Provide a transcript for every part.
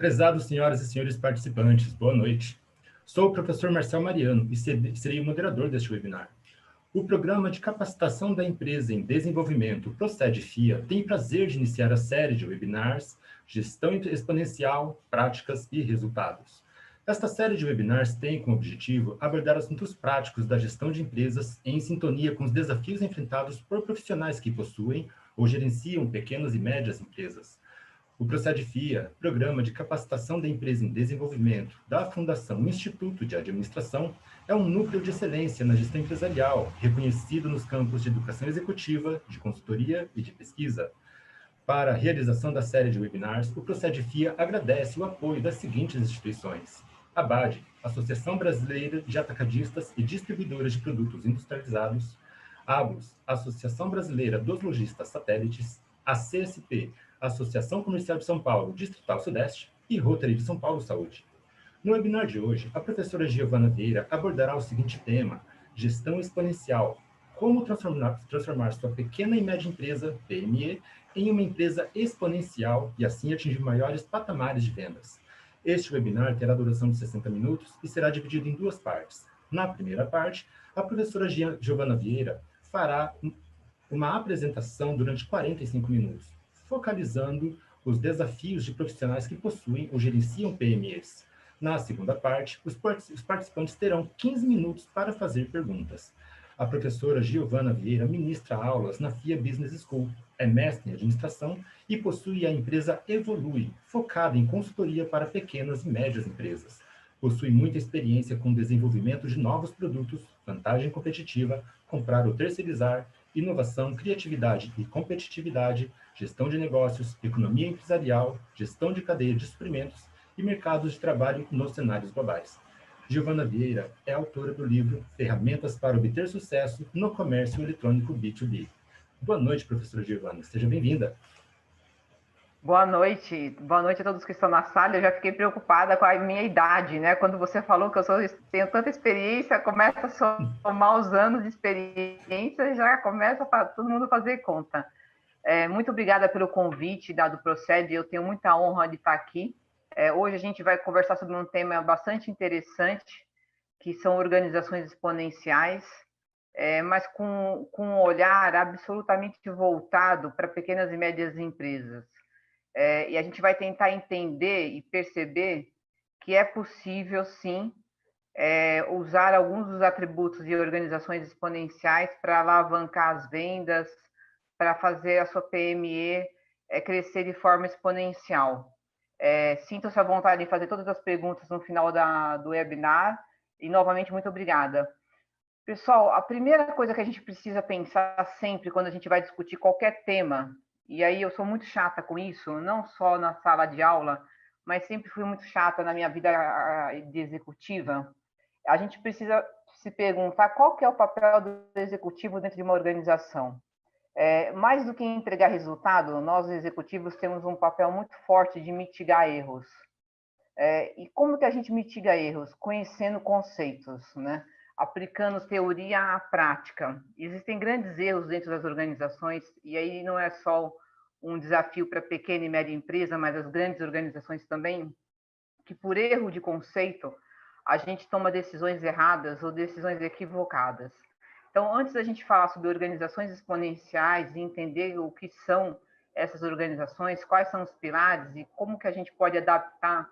Prezados senhoras e senhores participantes, boa noite. Sou o professor Marcel Mariano e serei o moderador deste webinar. O Programa de Capacitação da Empresa em Desenvolvimento, Procede FIA, tem o prazer de iniciar a série de webinars Gestão Exponencial, Práticas e Resultados. Esta série de webinars tem como objetivo abordar assuntos práticos da gestão de empresas em sintonia com os desafios enfrentados por profissionais que possuem ou gerenciam pequenas e médias empresas. O Procede FIA, Programa de Capacitação da Empresa em Desenvolvimento da Fundação Instituto de Administração, é um núcleo de excelência na gestão empresarial, reconhecido nos campos de educação executiva, de consultoria e de pesquisa. Para a realização da série de webinars, o Procede FIA agradece o apoio das seguintes instituições: a ABAD, Associação Brasileira de Atacadistas e Distribuidoras de Produtos Industrializados; a ABLOS, Associação Brasileira dos Lojistas Satélites; a CSP, Associação Comercial de São Paulo, Distrital Sudeste; e Rotary de São Paulo Saúde. No webinar de hoje, a professora Giovana Vieira abordará o seguinte tema: gestão exponencial. Como transformar sua pequena e média empresa, PME, em uma empresa exponencial e assim atingir maiores patamares de vendas. Este webinar terá duração de 60 minutos e será dividido em duas partes. Na primeira parte, a professora Giovana Vieira fará uma apresentação durante 45 minutos, focalizando os desafios de profissionais que possuem ou gerenciam PMEs. Na segunda parte, os participantes terão 15 minutos para fazer perguntas. A professora Giovana Vieira ministra aulas na FIA Business School, é mestre em administração e possui a empresa Evolui, focada em consultoria para pequenas e médias empresas. Possui muita experiência com o desenvolvimento de novos produtos, vantagem competitiva, comprar ou terceirizar, inovação, criatividade e competitividade, gestão de negócios, economia empresarial, gestão de cadeia de suprimentos e mercados de trabalho nos cenários globais. Giovana Vieira é autora do livro Ferramentas para Obter Sucesso no Comércio Eletrônico B2B. Boa noite, professora Giovana. Seja bem-vinda. Boa noite a todos que estão na sala. Eu já fiquei preocupada com a minha idade, né? Quando você falou que tenho tanta experiência, começa a somar os anos de experiência e já começa para todo mundo fazer conta. Muito obrigada pelo convite dado o Procede, eu tenho muita honra de estar aqui. Hoje a gente vai conversar sobre um tema bastante interessante, que são organizações exponenciais, mas com um olhar absolutamente voltado para pequenas e médias empresas. E a gente vai tentar entender e perceber que é possível, sim, usar alguns dos atributos de organizações exponenciais para alavancar as vendas, para fazer a sua PME crescer de forma exponencial. Sintam-se à vontade de fazer todas as perguntas no final do webinar e, novamente, muito obrigada. Pessoal, a primeira coisa que a gente precisa pensar sempre quando a gente vai discutir qualquer tema, e aí eu sou muito chata com isso, não só na sala de aula, mas sempre fui muito chata na minha vida de executiva, a gente precisa se perguntar qual que é o papel do executivo dentro de uma organização. Mais do que entregar resultado, nós executivos temos um papel muito forte de mitigar erros. E como que a gente mitiga erros? Conhecendo conceitos, né? Aplicando teoria à prática. Existem grandes erros dentro das organizações, e aí não é só um desafio para pequena e média empresa, mas as grandes organizações também, que por erro de conceito, a gente toma decisões erradas ou decisões equivocadas. Então, antes da gente falar sobre organizações exponenciais e entender o que são essas organizações, quais são os pilares e como que a gente pode adaptar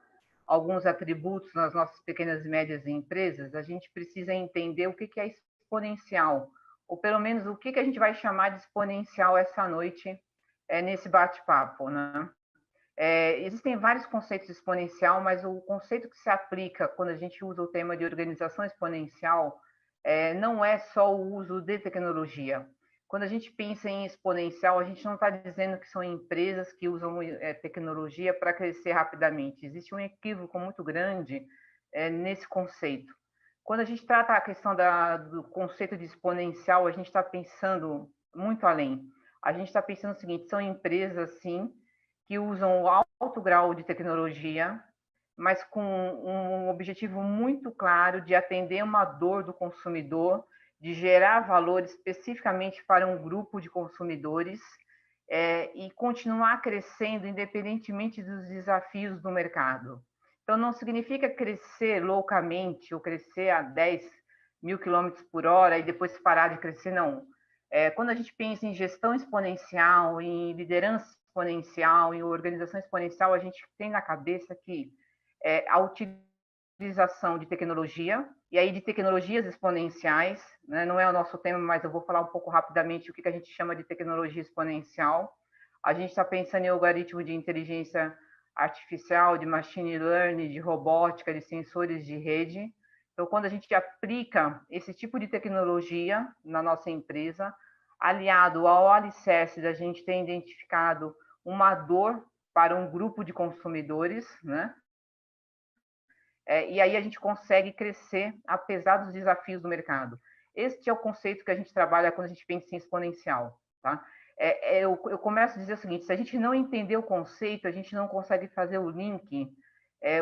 alguns atributos nas nossas pequenas e médias empresas, a gente precisa entender o que é exponencial, ou pelo menos o que a gente vai chamar de exponencial essa noite nesse bate-papo, né? Existem vários conceitos de exponencial, mas o conceito que se aplica quando a gente usa o tema de organização exponencial não é só o uso de tecnologia. Quando a gente pensa em exponencial, a gente não está dizendo que são empresas que usam tecnologia para crescer rapidamente. Existe um equívoco muito grande nesse conceito. Quando a gente trata a questão do conceito de exponencial, a gente está pensando muito além. A gente está pensando o seguinte: são empresas, sim, que usam alto grau de tecnologia, mas com um objetivo muito claro de atender uma dor do consumidor, de gerar valor especificamente para um grupo de consumidores, e continuar crescendo independentemente dos desafios do mercado. Então, não significa crescer loucamente ou crescer a 10.000 quilômetros por hora e depois parar de crescer, não. Quando a gente pensa em gestão exponencial, em liderança exponencial, em organização exponencial, a gente tem na cabeça que a utilização de tecnologia, e aí de tecnologias exponenciais, né? Não é o nosso tema, mas eu vou falar um pouco rapidamente o que a gente chama de tecnologia exponencial. A gente está pensando em algoritmo de inteligência artificial, de machine learning, de robótica, de sensores de rede. Então, quando a gente aplica esse tipo de tecnologia na nossa empresa, aliado ao alicerce da gente ter identificado uma dor para um grupo de consumidores, né? E aí a gente consegue crescer apesar dos desafios do mercado. Este é o conceito que a gente trabalha quando a gente pensa em exponencial, tá? Eu começo a dizer o seguinte: se a gente não entender o conceito, a gente não consegue fazer o link,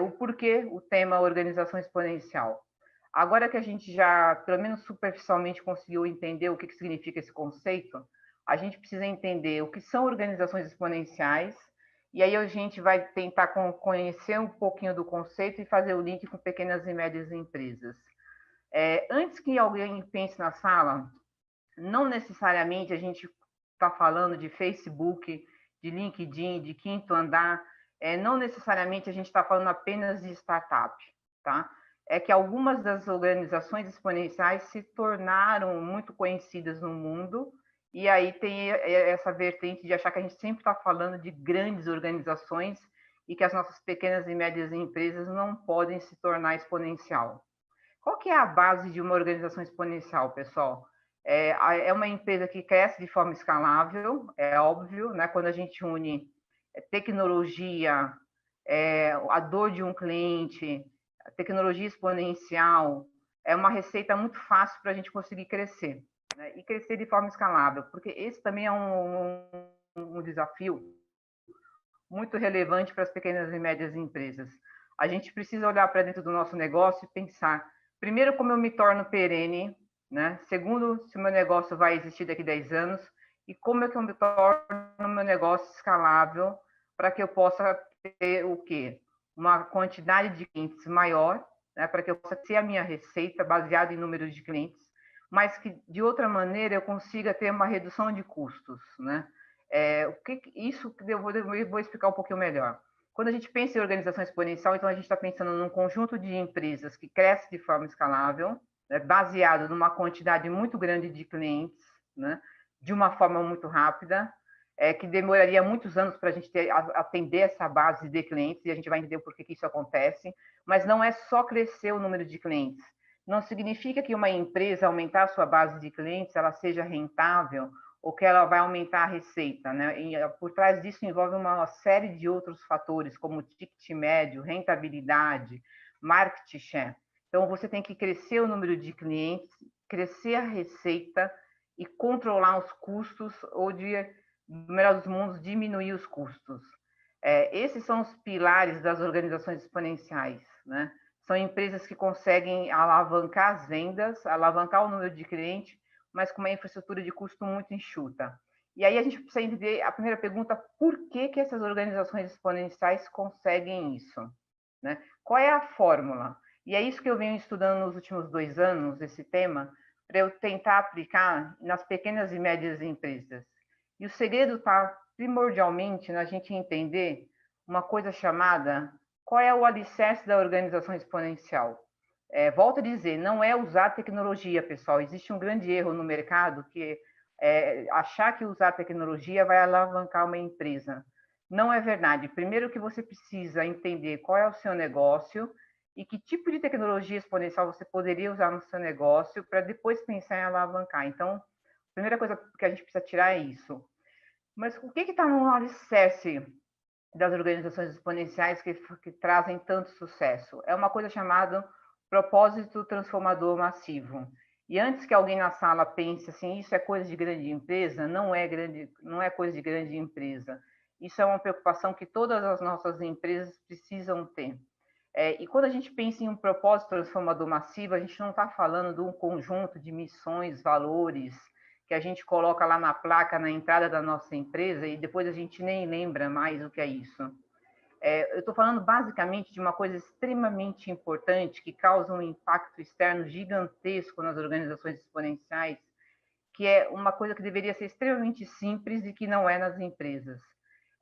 o porquê o tema organização exponencial. Agora que a gente já, pelo menos superficialmente, conseguiu entender o que significa esse conceito, a gente precisa entender o que são organizações exponenciais, e aí a gente vai tentar conhecer um pouquinho do conceito e fazer o link com pequenas e médias empresas. Antes que alguém pense na sala, não necessariamente a gente está falando de Facebook, de LinkedIn, de quinto andar, não necessariamente a gente está falando apenas de startup, tá? É que algumas das organizações exponenciais se tornaram muito conhecidas no mundo, e aí tem essa vertente de achar que a gente sempre está falando de grandes organizações e que as nossas pequenas e médias empresas não podem se tornar exponencial. Qual que é a base de uma organização exponencial, pessoal? É uma empresa que cresce de forma escalável, é óbvio, né? Quando a gente une tecnologia, a dor de um cliente, a tecnologia exponencial, é uma receita muito fácil para a gente conseguir crescer, né? E crescer de forma escalável, porque esse também é um desafio muito relevante para as pequenas e médias empresas. A gente precisa olhar para dentro do nosso negócio e pensar, primeiro, como eu me torno perene, né? Segundo, se o meu negócio vai existir daqui a 10 anos, e como é que eu me torno o meu negócio escalável para que eu possa ter o quê? Uma quantidade de clientes maior, né? Para que eu possa ter a minha receita baseada em número de clientes, mas que, de outra maneira, eu consiga ter uma redução de custos, né? Isso eu vou explicar um pouquinho melhor. Quando a gente pensa em organização exponencial, então a gente está pensando num conjunto de empresas que cresce de forma escalável, né, baseado numa quantidade muito grande de clientes, né, de uma forma muito rápida, que demoraria muitos anos para a gente atender essa base de clientes, e a gente vai entender por que isso acontece, mas não é só crescer o número de clientes. Não significa que uma empresa aumentar a sua base de clientes, ela seja rentável, ou que ela vai aumentar a receita, né? E por trás disso envolve uma série de outros fatores, como ticket médio, rentabilidade, market share. Então, você tem que crescer o número de clientes, crescer a receita e controlar os custos, ou, no melhor dos mundos, diminuir os custos. Esses são os pilares das organizações exponenciais, né? São empresas que conseguem alavancar as vendas, alavancar o número de clientes, mas com uma infraestrutura de custo muito enxuta. E aí a gente precisa entender a primeira pergunta: por que essas organizações exponenciais conseguem isso, né? Qual é a fórmula? E é isso que eu venho estudando nos últimos 2 anos, esse tema, para eu tentar aplicar nas pequenas e médias empresas. E o segredo está primordialmente na gente entender uma coisa chamada: qual é o alicerce da organização exponencial? Volto a dizer, não é usar tecnologia, pessoal. Existe um grande erro no mercado que achar que usar tecnologia vai alavancar uma empresa. Não é verdade. Primeiro que você precisa entender qual é o seu negócio e que tipo de tecnologia exponencial você poderia usar no seu negócio para depois pensar em alavancar. Então, a primeira coisa que a gente precisa tirar é isso. Mas o que está no alicerce das organizações exponenciais que trazem tanto sucesso? É uma coisa chamada propósito transformador massivo. E antes que alguém na sala pense assim, isso é coisa de grande empresa, não é coisa de grande empresa. Isso é uma preocupação que todas as nossas empresas precisam ter. E quando a gente pensa em um propósito transformador massivo, a gente não está falando de um conjunto de missões, valores, que a gente coloca lá na placa, na entrada da nossa empresa, e depois a gente nem lembra mais o que é isso. Eu estou falando basicamente de uma coisa extremamente importante que causa um impacto externo gigantesco nas organizações exponenciais, que é uma coisa que deveria ser extremamente simples e que não é nas empresas.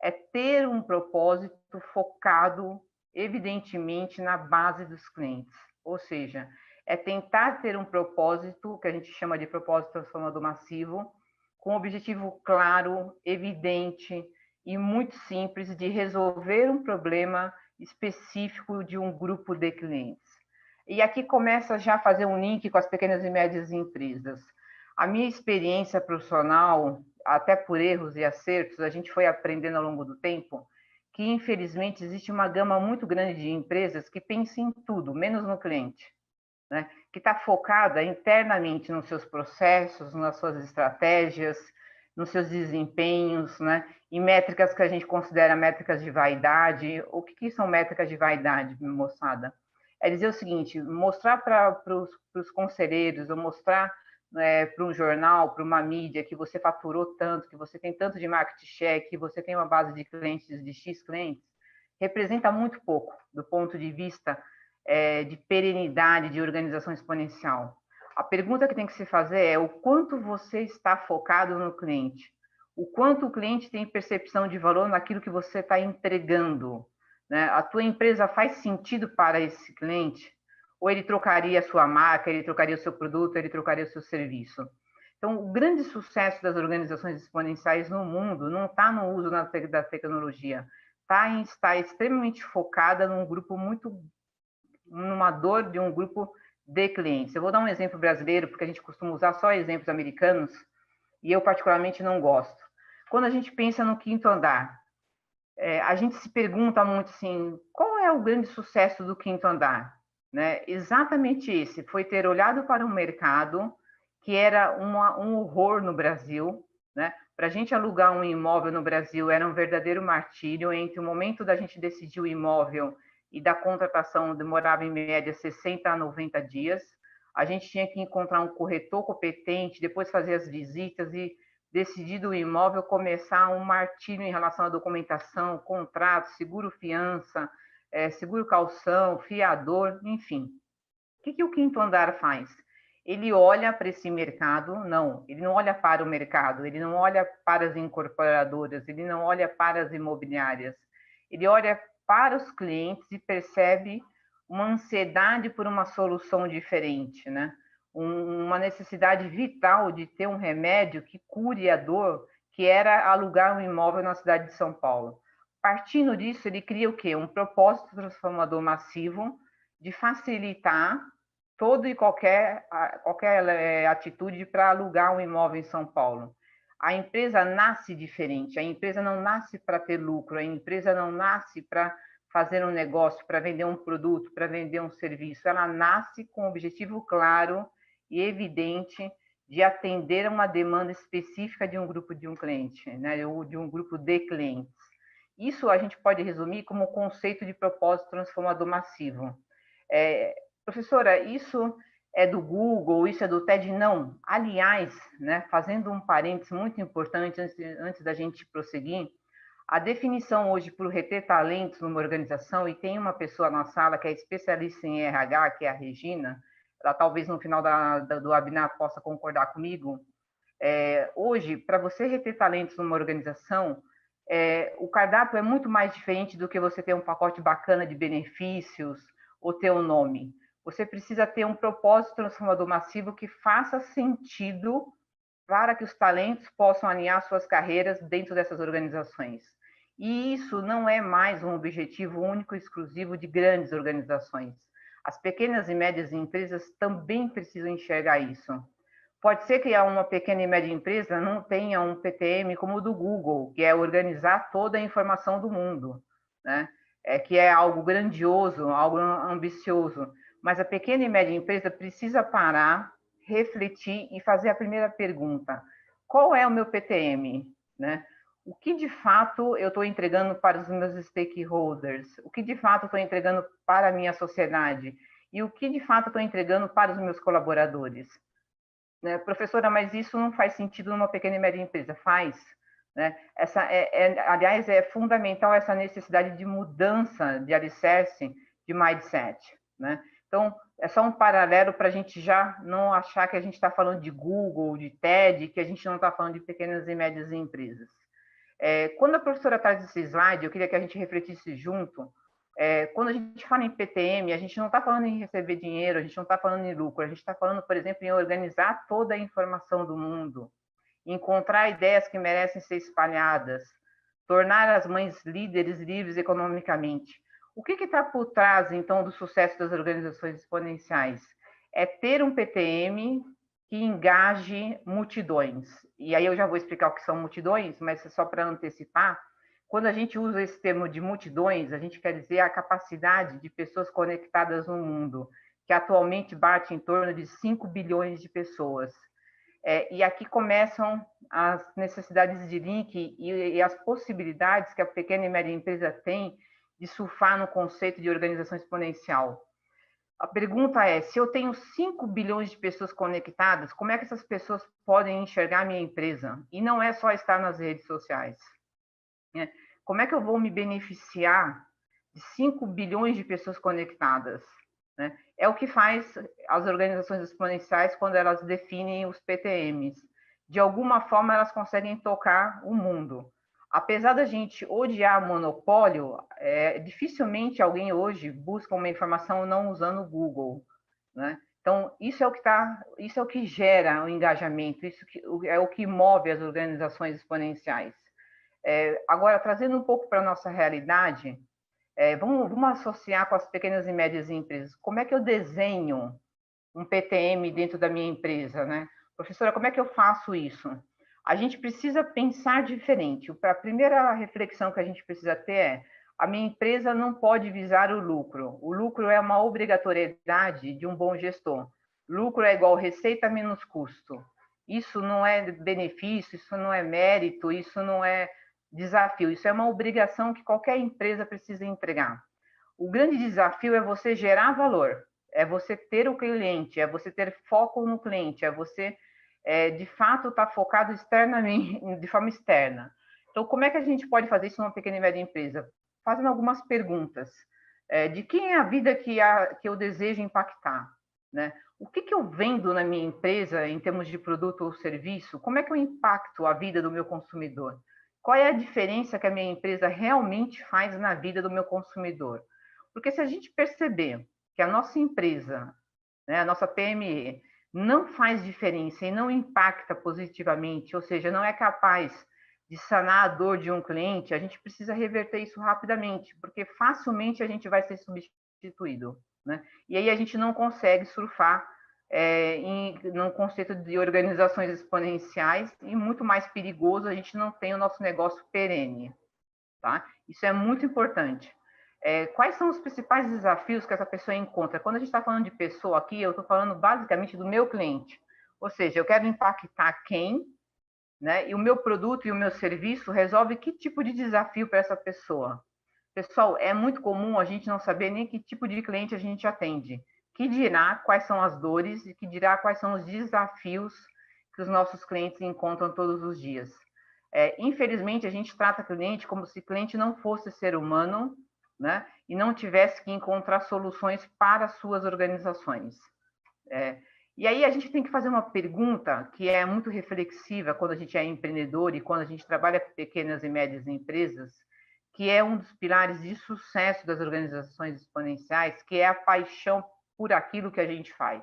É ter um propósito focado, evidentemente, na base dos clientes. Ou seja, é tentar ter um propósito, que a gente chama de propósito transformador massivo, com um objetivo claro, evidente e muito simples de resolver um problema específico de um grupo de clientes. E aqui começa já a fazer um link com as pequenas e médias empresas. A minha experiência profissional, até por erros e acertos, a gente foi aprendendo ao longo do tempo que, infelizmente, existe uma gama muito grande de empresas que pensam em tudo, menos no cliente, né? Que está focada internamente nos seus processos, nas suas estratégias, nos seus desempenhos, né? Em métricas que a gente considera métricas de vaidade. O que são métricas de vaidade, moçada? É dizer o seguinte, mostrar para os conselheiros, ou mostrar para um jornal, para uma mídia, que você faturou tanto, que você tem tanto de market share, que você tem uma base de clientes, de X clientes, representa muito pouco do ponto de vista de perenidade de organização exponencial. A pergunta que tem que se fazer é o quanto você está focado no cliente, o quanto o cliente tem percepção de valor naquilo que você está entregando, né? A tua empresa faz sentido para esse cliente? Ou ele trocaria a sua marca, ele trocaria o seu produto, ele trocaria o seu serviço? Então, o grande sucesso das organizações exponenciais no mundo não está no uso da tecnologia, está em estar extremamente focada num grupo muito, numa dor de um grupo de clientes. Eu vou dar um exemplo brasileiro, porque a gente costuma usar só exemplos americanos, e eu particularmente não gosto. Quando a gente pensa no quinto andar, a gente se pergunta muito assim, qual é o grande sucesso do quinto andar? Né? Exatamente esse, foi ter olhado para um mercado que era um horror no Brasil, né? Para a gente alugar um imóvel no Brasil era um verdadeiro martírio. Entre o momento da gente decidir o imóvel e da contratação, demorava em média 60 a 90 dias. A gente tinha que encontrar um corretor competente, depois fazer as visitas e, decidido o imóvel, começar um martírio em relação à documentação, contrato, seguro fiança, seguro calção, fiador, enfim. O que o quinto andar faz? Ele olha para esse mercado, não, ele não olha para o mercado, ele não olha para as incorporadoras, ele não olha para as imobiliárias, ele olha para os clientes e percebe uma ansiedade por uma solução diferente, né? Uma necessidade vital de ter um remédio que cure a dor, que era alugar um imóvel na cidade de São Paulo. Partindo disso, ele cria o quê? Um propósito transformador massivo de facilitar todo e qualquer atitude para alugar um imóvel em São Paulo. A empresa nasce diferente, a empresa não nasce para ter lucro, a empresa não nasce para fazer um negócio, para vender um produto, para vender um serviço, ela nasce com um objetivo claro e evidente de atender a uma demanda específica de um grupo de um cliente, né, ou de um grupo de clientes. Isso a gente pode resumir como o conceito de propósito transformador massivo. Professora, isso é do Google, isso é do TED? Não. Aliás, né, fazendo um parênteses muito importante antes da gente prosseguir, a definição hoje para reter talentos numa organização, e tem uma pessoa na sala que é especialista em RH, que é a Regina, ela talvez no final do webinar possa concordar comigo. Hoje, para você reter talentos numa organização, o cardápio é muito mais diferente do que você ter um pacote bacana de benefícios ou ter um nome. Você precisa ter um propósito transformador massivo que faça sentido para que os talentos possam alinhar suas carreiras dentro dessas organizações. E isso não é mais um objetivo único e exclusivo de grandes organizações. As pequenas e médias empresas também precisam enxergar isso. Pode ser que uma pequena e média empresa não tenha um PTM como o do Google, que é organizar toda a informação do mundo, né? Que é algo grandioso, algo ambicioso. Mas a pequena e média empresa precisa parar, refletir e fazer a primeira pergunta: qual é o meu PTM? Né? O que de fato eu estou entregando para os meus stakeholders? O que de fato estou entregando para a minha sociedade? E o que de fato estou entregando para os meus colaboradores? né? Professora, mas isso não faz sentido numa pequena e média empresa? Faz, né? Aliás, é fundamental essa necessidade de mudança de alicerce, de mindset, né? Então, é só um paralelo para a gente já não achar que a gente está falando de Google, de TED, que a gente não está falando de pequenas e médias empresas. Quando a professora traz esse slide, eu queria que a gente refletisse junto. Quando a gente fala em PTM, a gente não está falando em receber dinheiro, a gente não está falando em lucro, a gente está falando, por exemplo, em organizar toda a informação do mundo, encontrar ideias que merecem ser espalhadas, tornar as mães líderes livres economicamente. O que está por trás, então, do sucesso das organizações exponenciais? É ter um PTM que engaje multidões. E aí eu já vou explicar o que são multidões, mas só para antecipar, quando a gente usa esse termo de multidões, a gente quer dizer a capacidade de pessoas conectadas no mundo, que atualmente bate em torno de 5 bilhões de pessoas. E aqui começam as necessidades de link e as possibilidades que a pequena e média empresa tem de surfar no conceito de organização exponencial. A pergunta é, se eu tenho 5 bilhões de pessoas conectadas, como é que essas pessoas podem enxergar a minha empresa? E não é só estar nas redes sociais. Como é que eu vou me beneficiar de 5 bilhões de pessoas conectadas? É o que faz as organizações exponenciais quando elas definem os PTMs. De alguma forma, elas conseguem tocar o mundo. Apesar da gente odiar monopólio, dificilmente alguém hoje busca uma informação não usando o Google, né? Então, isso é o que gera o engajamento, isso é o que move as organizações exponenciais. Agora, trazendo um pouco para a nossa realidade, vamos associar com as pequenas e médias empresas. Como é que eu desenho um PTM dentro da minha empresa, né? Professora, como é que eu faço isso? A gente precisa pensar diferente. A primeira reflexão que a gente precisa ter é: a minha empresa não pode visar o lucro. O lucro é uma obrigatoriedade de um bom gestor. Lucro é igual receita menos custo. Isso não é benefício, isso não é mérito, isso não é desafio. Isso é uma obrigação que qualquer empresa precisa entregar. O grande desafio é você gerar valor, é você ter o cliente, é você ter foco no cliente, é você, de fato, estar focado externamente, de forma externa. Então, como é que a gente pode fazer isso numa pequena e média empresa? Fazendo algumas perguntas. De quem é a vida que eu desejo impactar? Né? O que eu vendo na minha empresa em termos de produto ou serviço? Como é que eu impacto a vida do meu consumidor? Qual é a diferença que a minha empresa realmente faz na vida do meu consumidor? Porque se a gente perceber que a nossa empresa, né, a nossa PME, não faz diferença e não impacta positivamente, ou seja, não é capaz de sanar a dor de um cliente, a gente precisa reverter isso rapidamente, porque facilmente a gente vai ser substituído, né? E aí a gente não consegue surfar num conceito de organizações exponenciais e muito mais perigoso, a gente não tem o nosso negócio perene, tá? Isso é muito importante. Quais são os principais desafios que essa pessoa encontra? Quando a gente está falando de pessoa aqui, eu estou falando basicamente do meu cliente. Ou seja, eu quero impactar quem, né? E o meu produto e o meu serviço resolve que tipo de desafio para essa pessoa. Pessoal, é muito comum a gente não saber nem que tipo de cliente a gente atende. Que dirá quais são as dores e que dirá quais são os desafios que os nossos clientes encontram todos os dias. Infelizmente, a gente trata o cliente como se o cliente não fosse ser humano, né? E não tivesse que encontrar soluções para suas organizações. E aí a gente tem que fazer uma pergunta que é muito reflexiva quando a gente é empreendedor e quando a gente trabalha com pequenas e médias empresas, que é um dos pilares de sucesso das organizações exponenciais, que é a paixão por aquilo que a gente faz.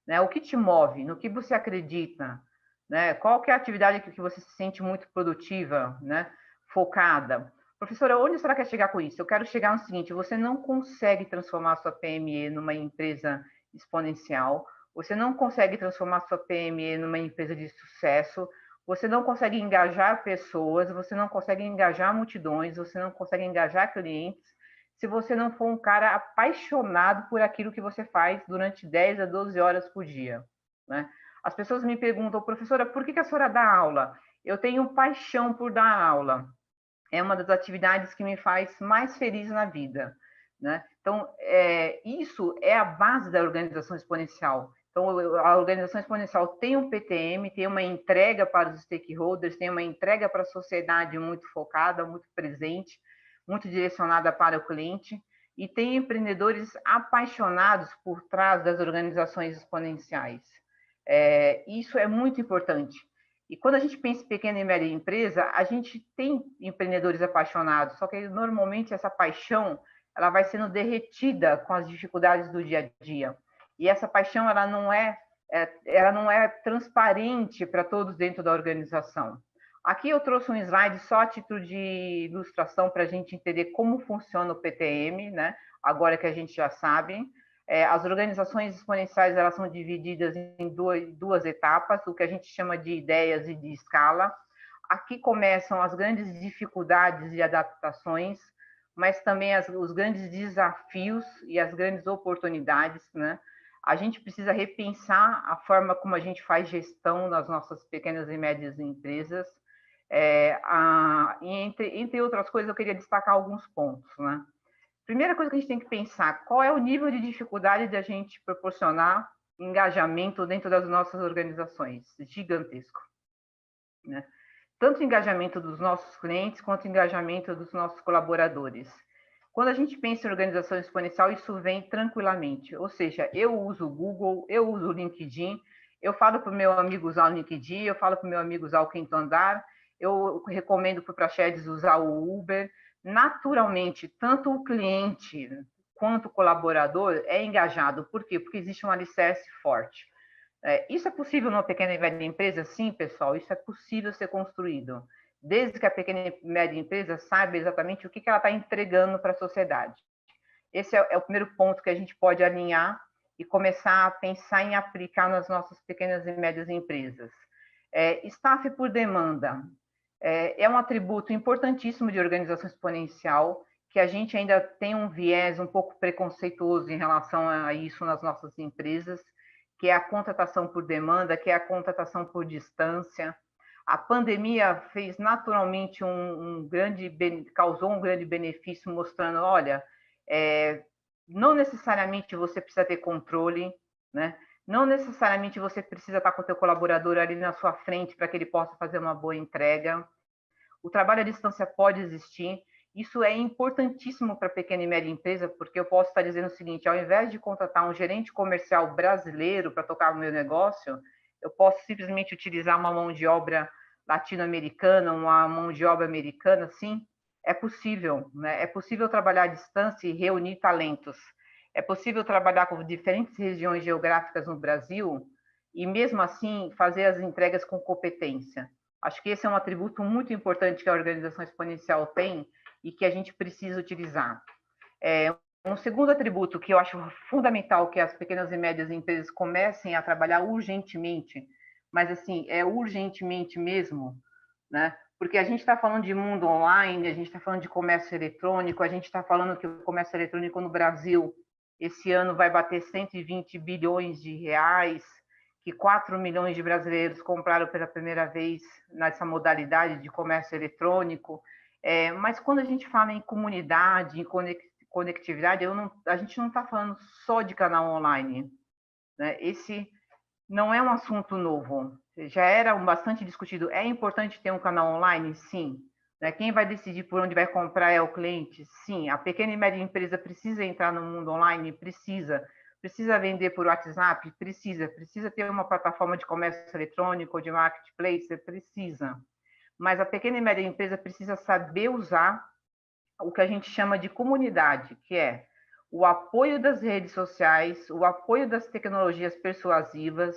Né? O que te move, no que você acredita, né? Qual que é a atividade que você se sente muito produtiva, né? Focada. Professora, onde será que quer chegar com isso? Eu quero chegar no seguinte: você não consegue transformar a sua PME numa empresa exponencial, você não consegue transformar a sua PME numa empresa de sucesso, você não consegue engajar pessoas, você não consegue engajar multidões, você não consegue engajar clientes, se você não for um cara apaixonado por aquilo que você faz durante 10 a 12 horas por dia, né? As pessoas me perguntam: professora, por que a senhora dá aula? Eu tenho paixão por dar aula. É uma das atividades que me faz mais feliz na vida, né? Então, isso é a base da organização exponencial. Então, a organização exponencial tem um PTM, tem uma entrega para os stakeholders, tem uma entrega para a sociedade muito focada, muito presente, muito direcionada para o cliente, e tem empreendedores apaixonados por trás das organizações exponenciais. Isso é muito importante. E quando a gente pensa em pequena e média empresa, a gente tem empreendedores apaixonados, só que normalmente essa paixão ela vai sendo derretida com as dificuldades do dia a dia. E essa paixão ela não é transparente para todos dentro da organização. Aqui eu trouxe um slide só a título de ilustração para a gente entender como funciona o PTM, né? Agora que a gente já sabe. As organizações exponenciais elas são divididas em duas etapas, o que a gente chama de ideias e de escala. Aqui começam as grandes dificuldades e adaptações, mas também os grandes desafios e as grandes oportunidades, né? A gente precisa repensar a forma como a gente faz gestão nas nossas pequenas e médias empresas. Entre outras coisas, eu queria destacar alguns pontos, né? Primeira coisa que a gente tem que pensar, qual é o nível de dificuldade de a gente proporcionar engajamento dentro das nossas organizações? Gigantesco, né? Tanto o engajamento dos nossos clientes, quanto o engajamento dos nossos colaboradores. Quando a gente pensa em organização exponencial, isso vem tranquilamente. Ou seja, eu uso o Google, eu uso o LinkedIn, eu falo para o meu amigo usar o LinkedIn, eu falo para o meu amigo usar o Quinto Andar, eu recomendo para o Praxedes usar o Uber. Naturalmente, tanto o cliente quanto o colaborador é engajado. Por quê? Porque existe um alicerce forte. Isso é possível numa pequena e média empresa? Sim, pessoal, isso é possível ser construído, desde que a pequena e média empresa saiba exatamente o que ela está entregando para a sociedade. Esse é o primeiro ponto que a gente pode alinhar e começar a pensar em aplicar nas nossas pequenas e médias empresas. Staff por demanda. É um atributo importantíssimo de organização exponencial, que a gente ainda tem um viés um pouco preconceituoso em relação a isso nas nossas empresas, que é a contratação por demanda, que é a contratação por distância. A pandemia fez naturalmente causou um grande benefício, mostrando, olha, não necessariamente você precisa ter controle, né? Não necessariamente você precisa estar com o teu colaborador ali na sua frente para que ele possa fazer uma boa entrega. O trabalho à distância pode existir. Isso é importantíssimo para a pequena e média empresa, porque eu posso estar dizendo o seguinte, ao invés de contratar um gerente comercial brasileiro para tocar o meu negócio, eu posso simplesmente utilizar uma mão de obra latino-americana, uma mão de obra americana, sim, é possível, né? É possível trabalhar à distância e reunir talentos. É possível trabalhar com diferentes regiões geográficas no Brasil e, mesmo assim, fazer as entregas com competência. Acho que esse é um atributo muito importante que a organização exponencial tem e que a gente precisa utilizar. Um segundo atributo que eu acho fundamental que as pequenas e médias empresas comecem a trabalhar urgentemente, mas assim, urgentemente mesmo, né? Porque a gente está falando de mundo online, a gente está falando de comércio eletrônico, a gente está falando que o comércio eletrônico no Brasil esse ano vai bater 120 bilhões de reais, que 4 milhões de brasileiros compraram pela primeira vez nessa modalidade de comércio eletrônico. Mas quando a gente fala em comunidade, em conectividade, a gente não está falando só de canal online, né? Esse não é um assunto novo, já era bastante discutido. É importante ter um canal online? Sim. Quem vai decidir por onde vai comprar é o cliente? Sim. A pequena e média empresa precisa entrar no mundo online? Precisa. Precisa vender por WhatsApp? Precisa. Precisa ter uma plataforma de comércio eletrônico ou de marketplace? Precisa. Mas a pequena e média empresa precisa saber usar o que a gente chama de comunidade, que é o apoio das redes sociais, o apoio das tecnologias persuasivas,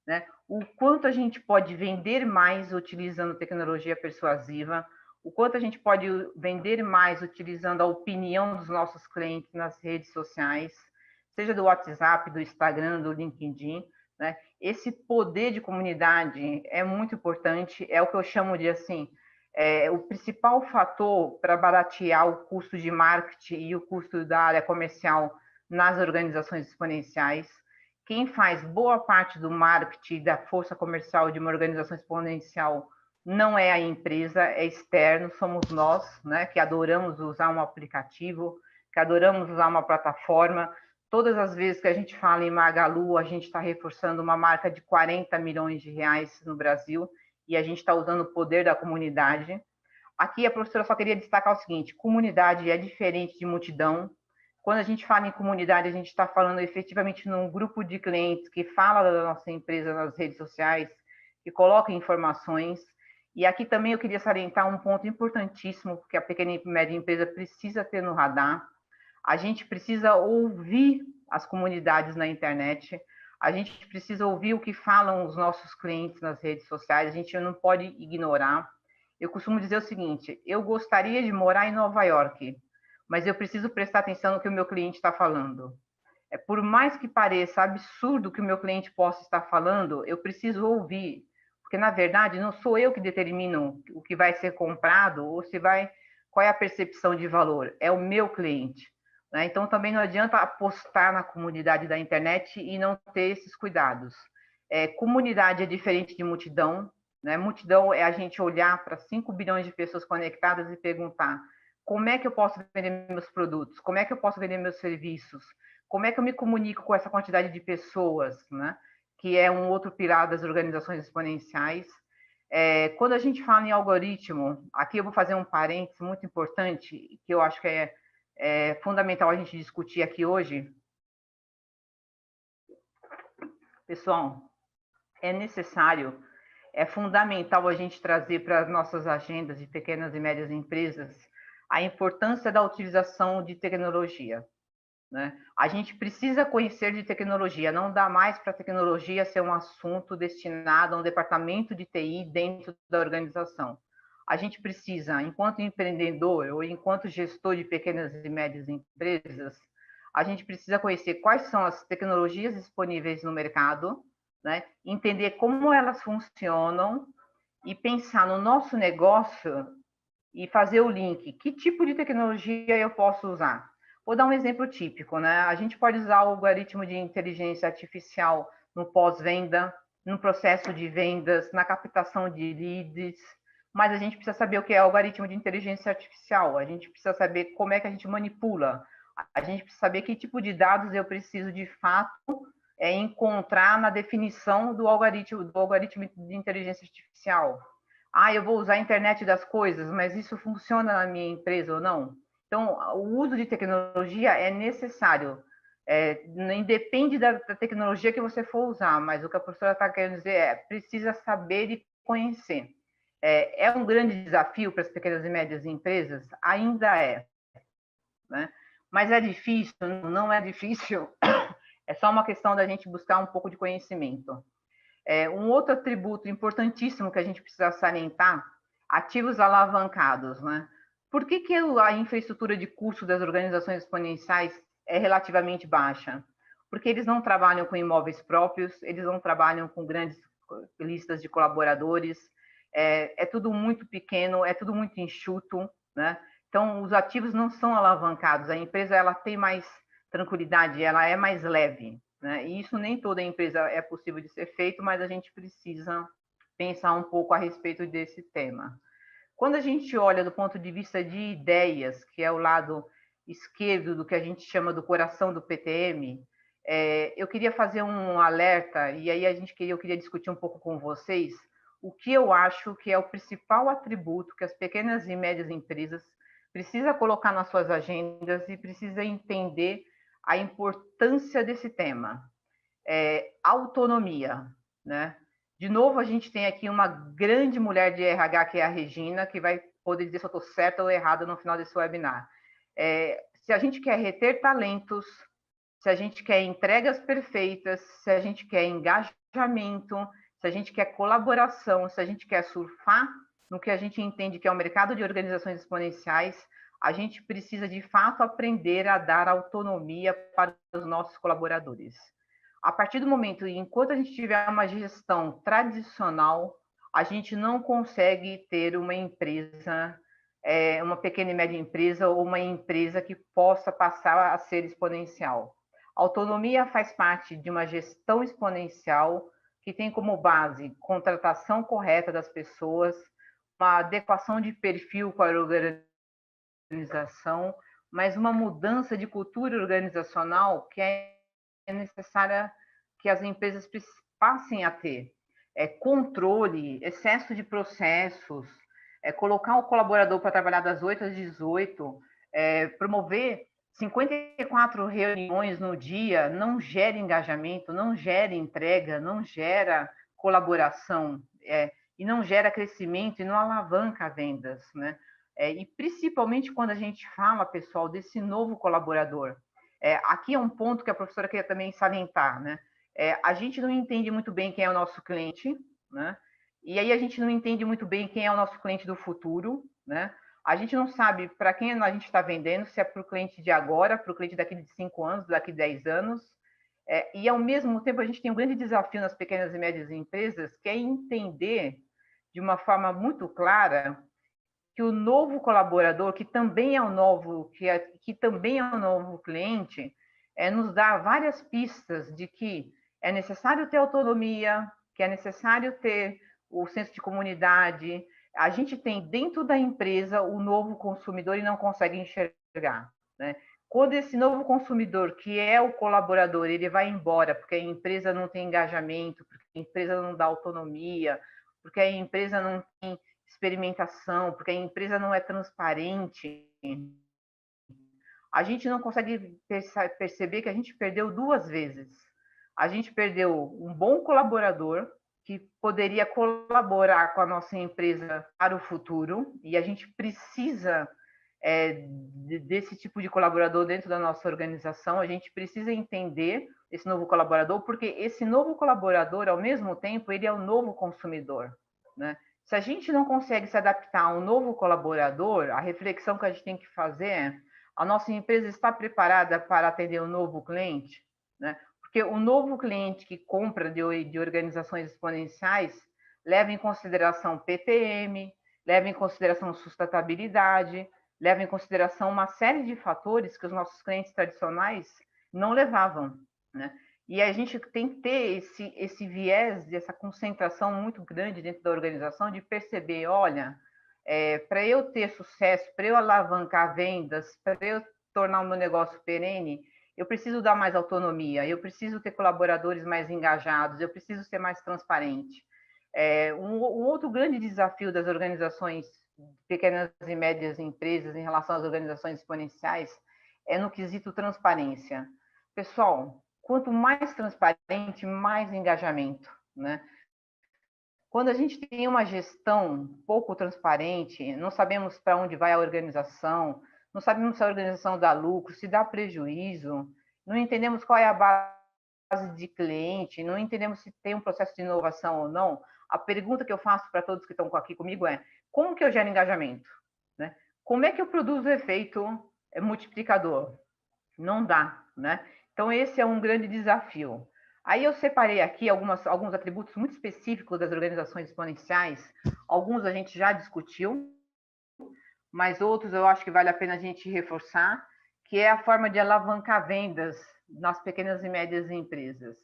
né? O quanto a gente pode vender mais utilizando tecnologia persuasiva, o quanto a gente pode vender mais utilizando a opinião dos nossos clientes nas redes sociais, seja do WhatsApp, do Instagram, do LinkedIn, né? Esse poder de comunidade é muito importante, é o que eu chamo de assim, o principal fator para baratear o custo de marketing e o custo da área comercial nas organizações exponenciais. Quem faz boa parte do marketing e da força comercial de uma organização exponencial não é a empresa, é externo, somos nós, né, que adoramos usar um aplicativo, que adoramos usar uma plataforma, Todas as vezes que a gente fala em Magalu, a gente está reforçando uma marca de 40 milhões de reais no Brasil e a gente está usando o poder da comunidade. Aqui a professora só queria destacar o seguinte: comunidade é diferente de multidão. Quando a gente fala em comunidade, a gente está falando efetivamente num grupo de clientes que fala da nossa empresa nas redes sociais, que coloca informações. E aqui também eu queria salientar um ponto importantíssimo que a pequena e média empresa precisa ter no radar. A gente precisa ouvir as comunidades na internet, a gente precisa ouvir o que falam os nossos clientes nas redes sociais, a gente não pode ignorar. Eu costumo dizer o seguinte: eu gostaria de morar em Nova York, mas eu preciso prestar atenção no que o meu cliente está falando. Por mais que pareça absurdo o que o meu cliente possa estar falando, eu preciso ouvir, porque na verdade não sou eu que determino o que vai ser comprado ou se vai, qual é a percepção de valor, é o meu cliente. Né? Então também não adianta apostar na comunidade da internet e não ter esses cuidados. Comunidade é diferente de multidão, né? Multidão é a gente olhar para 5 bilhões de pessoas conectadas e perguntar: como é que eu posso vender meus produtos? Como é que eu posso vender meus serviços? Como é que eu me comunico com essa quantidade de pessoas, né? Que é um outro pilar das organizações exponenciais. Quando a gente fala em algoritmo, aqui eu vou fazer um parênteses muito importante, que eu acho que é fundamental a gente discutir aqui hoje. Pessoal, é necessário, é fundamental a gente trazer para as nossas agendas de pequenas e médias empresas a importância da utilização de tecnologia. Né? A gente precisa conhecer de tecnologia, não dá mais para a tecnologia ser um assunto destinado a um departamento de TI dentro da organização. A gente precisa, enquanto empreendedor ou enquanto gestor de pequenas e médias empresas, a gente precisa conhecer quais são as tecnologias disponíveis no mercado, né? Entender como elas funcionam e pensar no nosso negócio e fazer o link. Que tipo de tecnologia eu posso usar? Vou dar um exemplo típico, né? A gente pode usar o algoritmo de inteligência artificial no pós-venda, no processo de vendas, na captação de leads, mas a gente precisa saber o que é algoritmo de inteligência artificial, a gente precisa saber como é que a gente manipula, a gente precisa saber que tipo de dados eu preciso de fato encontrar na definição do algoritmo de inteligência artificial. Eu vou usar a internet das coisas, mas isso funciona na minha empresa ou não? Então, o uso de tecnologia é necessário. Independe da tecnologia que você for usar, mas o que a professora está querendo dizer precisa saber e conhecer. É um grande desafio para as pequenas e médias empresas? Ainda é. Né? Mas é difícil? Não é difícil. É só uma questão da gente buscar um pouco de conhecimento. Um outro atributo importantíssimo que a gente precisa salientar: ativos alavancados. Né? Por que a infraestrutura de custo das organizações exponenciais é relativamente baixa? Porque eles não trabalham com imóveis próprios, eles não trabalham com grandes listas de colaboradores, é tudo muito pequeno, é tudo muito enxuto, né? Então, os ativos não são alavancados, a empresa ela tem mais tranquilidade, ela é mais leve, né? E isso nem toda empresa é possível de ser feito, mas a gente precisa pensar um pouco a respeito desse tema. Quando a gente olha do ponto de vista de ideias, que é o lado esquerdo do que a gente chama do coração do PTM, eu queria fazer um alerta, e aí eu queria discutir um pouco com vocês o que eu acho que é o principal atributo que as pequenas e médias empresas precisam colocar nas suas agendas e precisa entender a importância desse tema. Autonomia, né? De novo, a gente tem aqui uma grande mulher de RH, que é a Regina, que vai poder dizer se eu estou certa ou errada no final desse webinar. Se a gente quer reter talentos, se a gente quer entregas perfeitas, se a gente quer engajamento, se a gente quer colaboração, se a gente quer surfar no que a gente entende que é o mercado de organizações exponenciais, a gente precisa, de fato, aprender a dar autonomia para os nossos colaboradores. A partir do momento, enquanto a gente tiver uma gestão tradicional, a gente não consegue ter uma empresa, uma pequena e média empresa ou uma empresa que possa passar a ser exponencial. Autonomia faz parte de uma gestão exponencial que tem como base contratação correta das pessoas, uma adequação de perfil para a organização, mas uma mudança de cultura organizacional que é necessária que as empresas passem a ter. Controle, excesso de processos, colocar o colaborador para trabalhar das 8 às 18, promover 54 reuniões no dia, não gera engajamento, não gera entrega, não gera colaboração, e não gera crescimento e não alavanca vendas, né? E principalmente quando a gente fala, pessoal, desse novo colaborador. Aqui é um ponto que a professora queria também salientar, né? A gente não entende muito bem quem é o nosso cliente, né? E aí a gente não entende muito bem quem é o nosso cliente do futuro, né? A gente não sabe para quem a gente está vendendo, se é para o cliente de agora, para o cliente daqui de 5 anos, daqui de 10 anos. E, ao mesmo tempo, a gente tem um grande desafio nas pequenas e médias empresas, que é entender de uma forma muito clara que o novo colaborador, que também é o novo, que também é o novo cliente, nos dá várias pistas de que é necessário ter autonomia, que é necessário ter o senso de comunidade. A gente tem dentro da empresa o novo consumidor e não consegue enxergar, né? Quando esse novo consumidor, que é o colaborador, ele vai embora porque a empresa não tem engajamento, porque a empresa não dá autonomia, porque a empresa não tem experimentação, porque a empresa não é transparente, a gente não consegue perceber que a gente perdeu duas vezes. A gente perdeu um bom colaborador que poderia colaborar com a nossa empresa para o futuro, e a gente precisa desse tipo de colaborador dentro da nossa organização. A gente precisa entender esse novo colaborador, porque esse novo colaborador, ao mesmo tempo, ele é o novo consumidor, né? Se a gente não consegue se adaptar a um novo colaborador, a reflexão que a gente tem que fazer é: a nossa empresa está preparada para atender um novo cliente, né? Porque o novo cliente que compra de organizações exponenciais leva em consideração PPM, leva em consideração sustentabilidade, leva em consideração uma série de fatores que os nossos clientes tradicionais não levavam, né? E a gente tem que ter esse viés, essa concentração muito grande dentro da organização de perceber, olha, para eu ter sucesso, para eu alavancar vendas, para eu tornar o meu negócio perene, eu preciso dar mais autonomia, eu preciso ter colaboradores mais engajados, eu preciso ser mais transparente. Um outro grande desafio das organizações pequenas e médias empresas em relação às organizações exponenciais é no quesito transparência. Pessoal, quanto mais transparente, mais engajamento, né? Quando a gente tem uma gestão pouco transparente, não sabemos para onde vai a organização, não sabemos se a organização dá lucro, se dá prejuízo, não entendemos qual é a base de cliente, não entendemos se tem um processo de inovação ou não. A pergunta que eu faço para todos que estão aqui comigo é: como que eu gero engajamento, né? Como é que eu produzo o efeito multiplicador? Não dá, né? Então, esse é um grande desafio. Aí eu separei aqui alguns atributos muito específicos das organizações exponenciais. Alguns a gente já discutiu, mas outros eu acho que vale a pena a gente reforçar, que é a forma de alavancar vendas nas pequenas e médias empresas.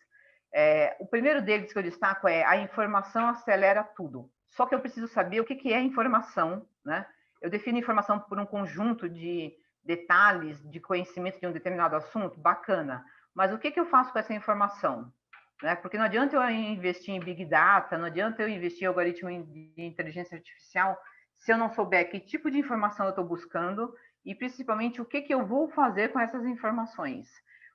O primeiro deles que eu destaco é: a informação acelera tudo. Só que eu preciso saber o que é informação, né? Eu defino informação por um conjunto de detalhes de conhecimento de um determinado assunto, bacana. Mas o que eu faço com essa informação? Né? Porque não adianta eu investir em Big Data, não adianta eu investir em algoritmo de inteligência artificial se eu não souber que tipo de informação eu estou buscando e, principalmente, o que eu vou fazer com essas informações.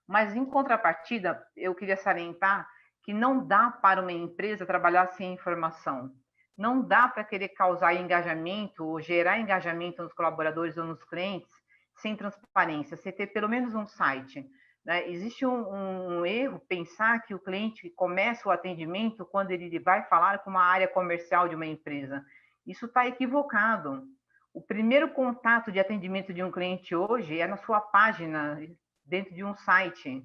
Mas, em contrapartida, eu queria salientar que não dá para uma empresa trabalhar sem informação. Não dá para querer causar engajamento ou gerar engajamento nos colaboradores ou nos clientes sem transparência, sem ter pelo menos um site, né? Existe um erro pensar que o cliente começa o atendimento quando ele vai falar com uma área comercial de uma empresa. Isso está equivocado. O primeiro contato de atendimento de um cliente hoje é na sua página, dentro de um site.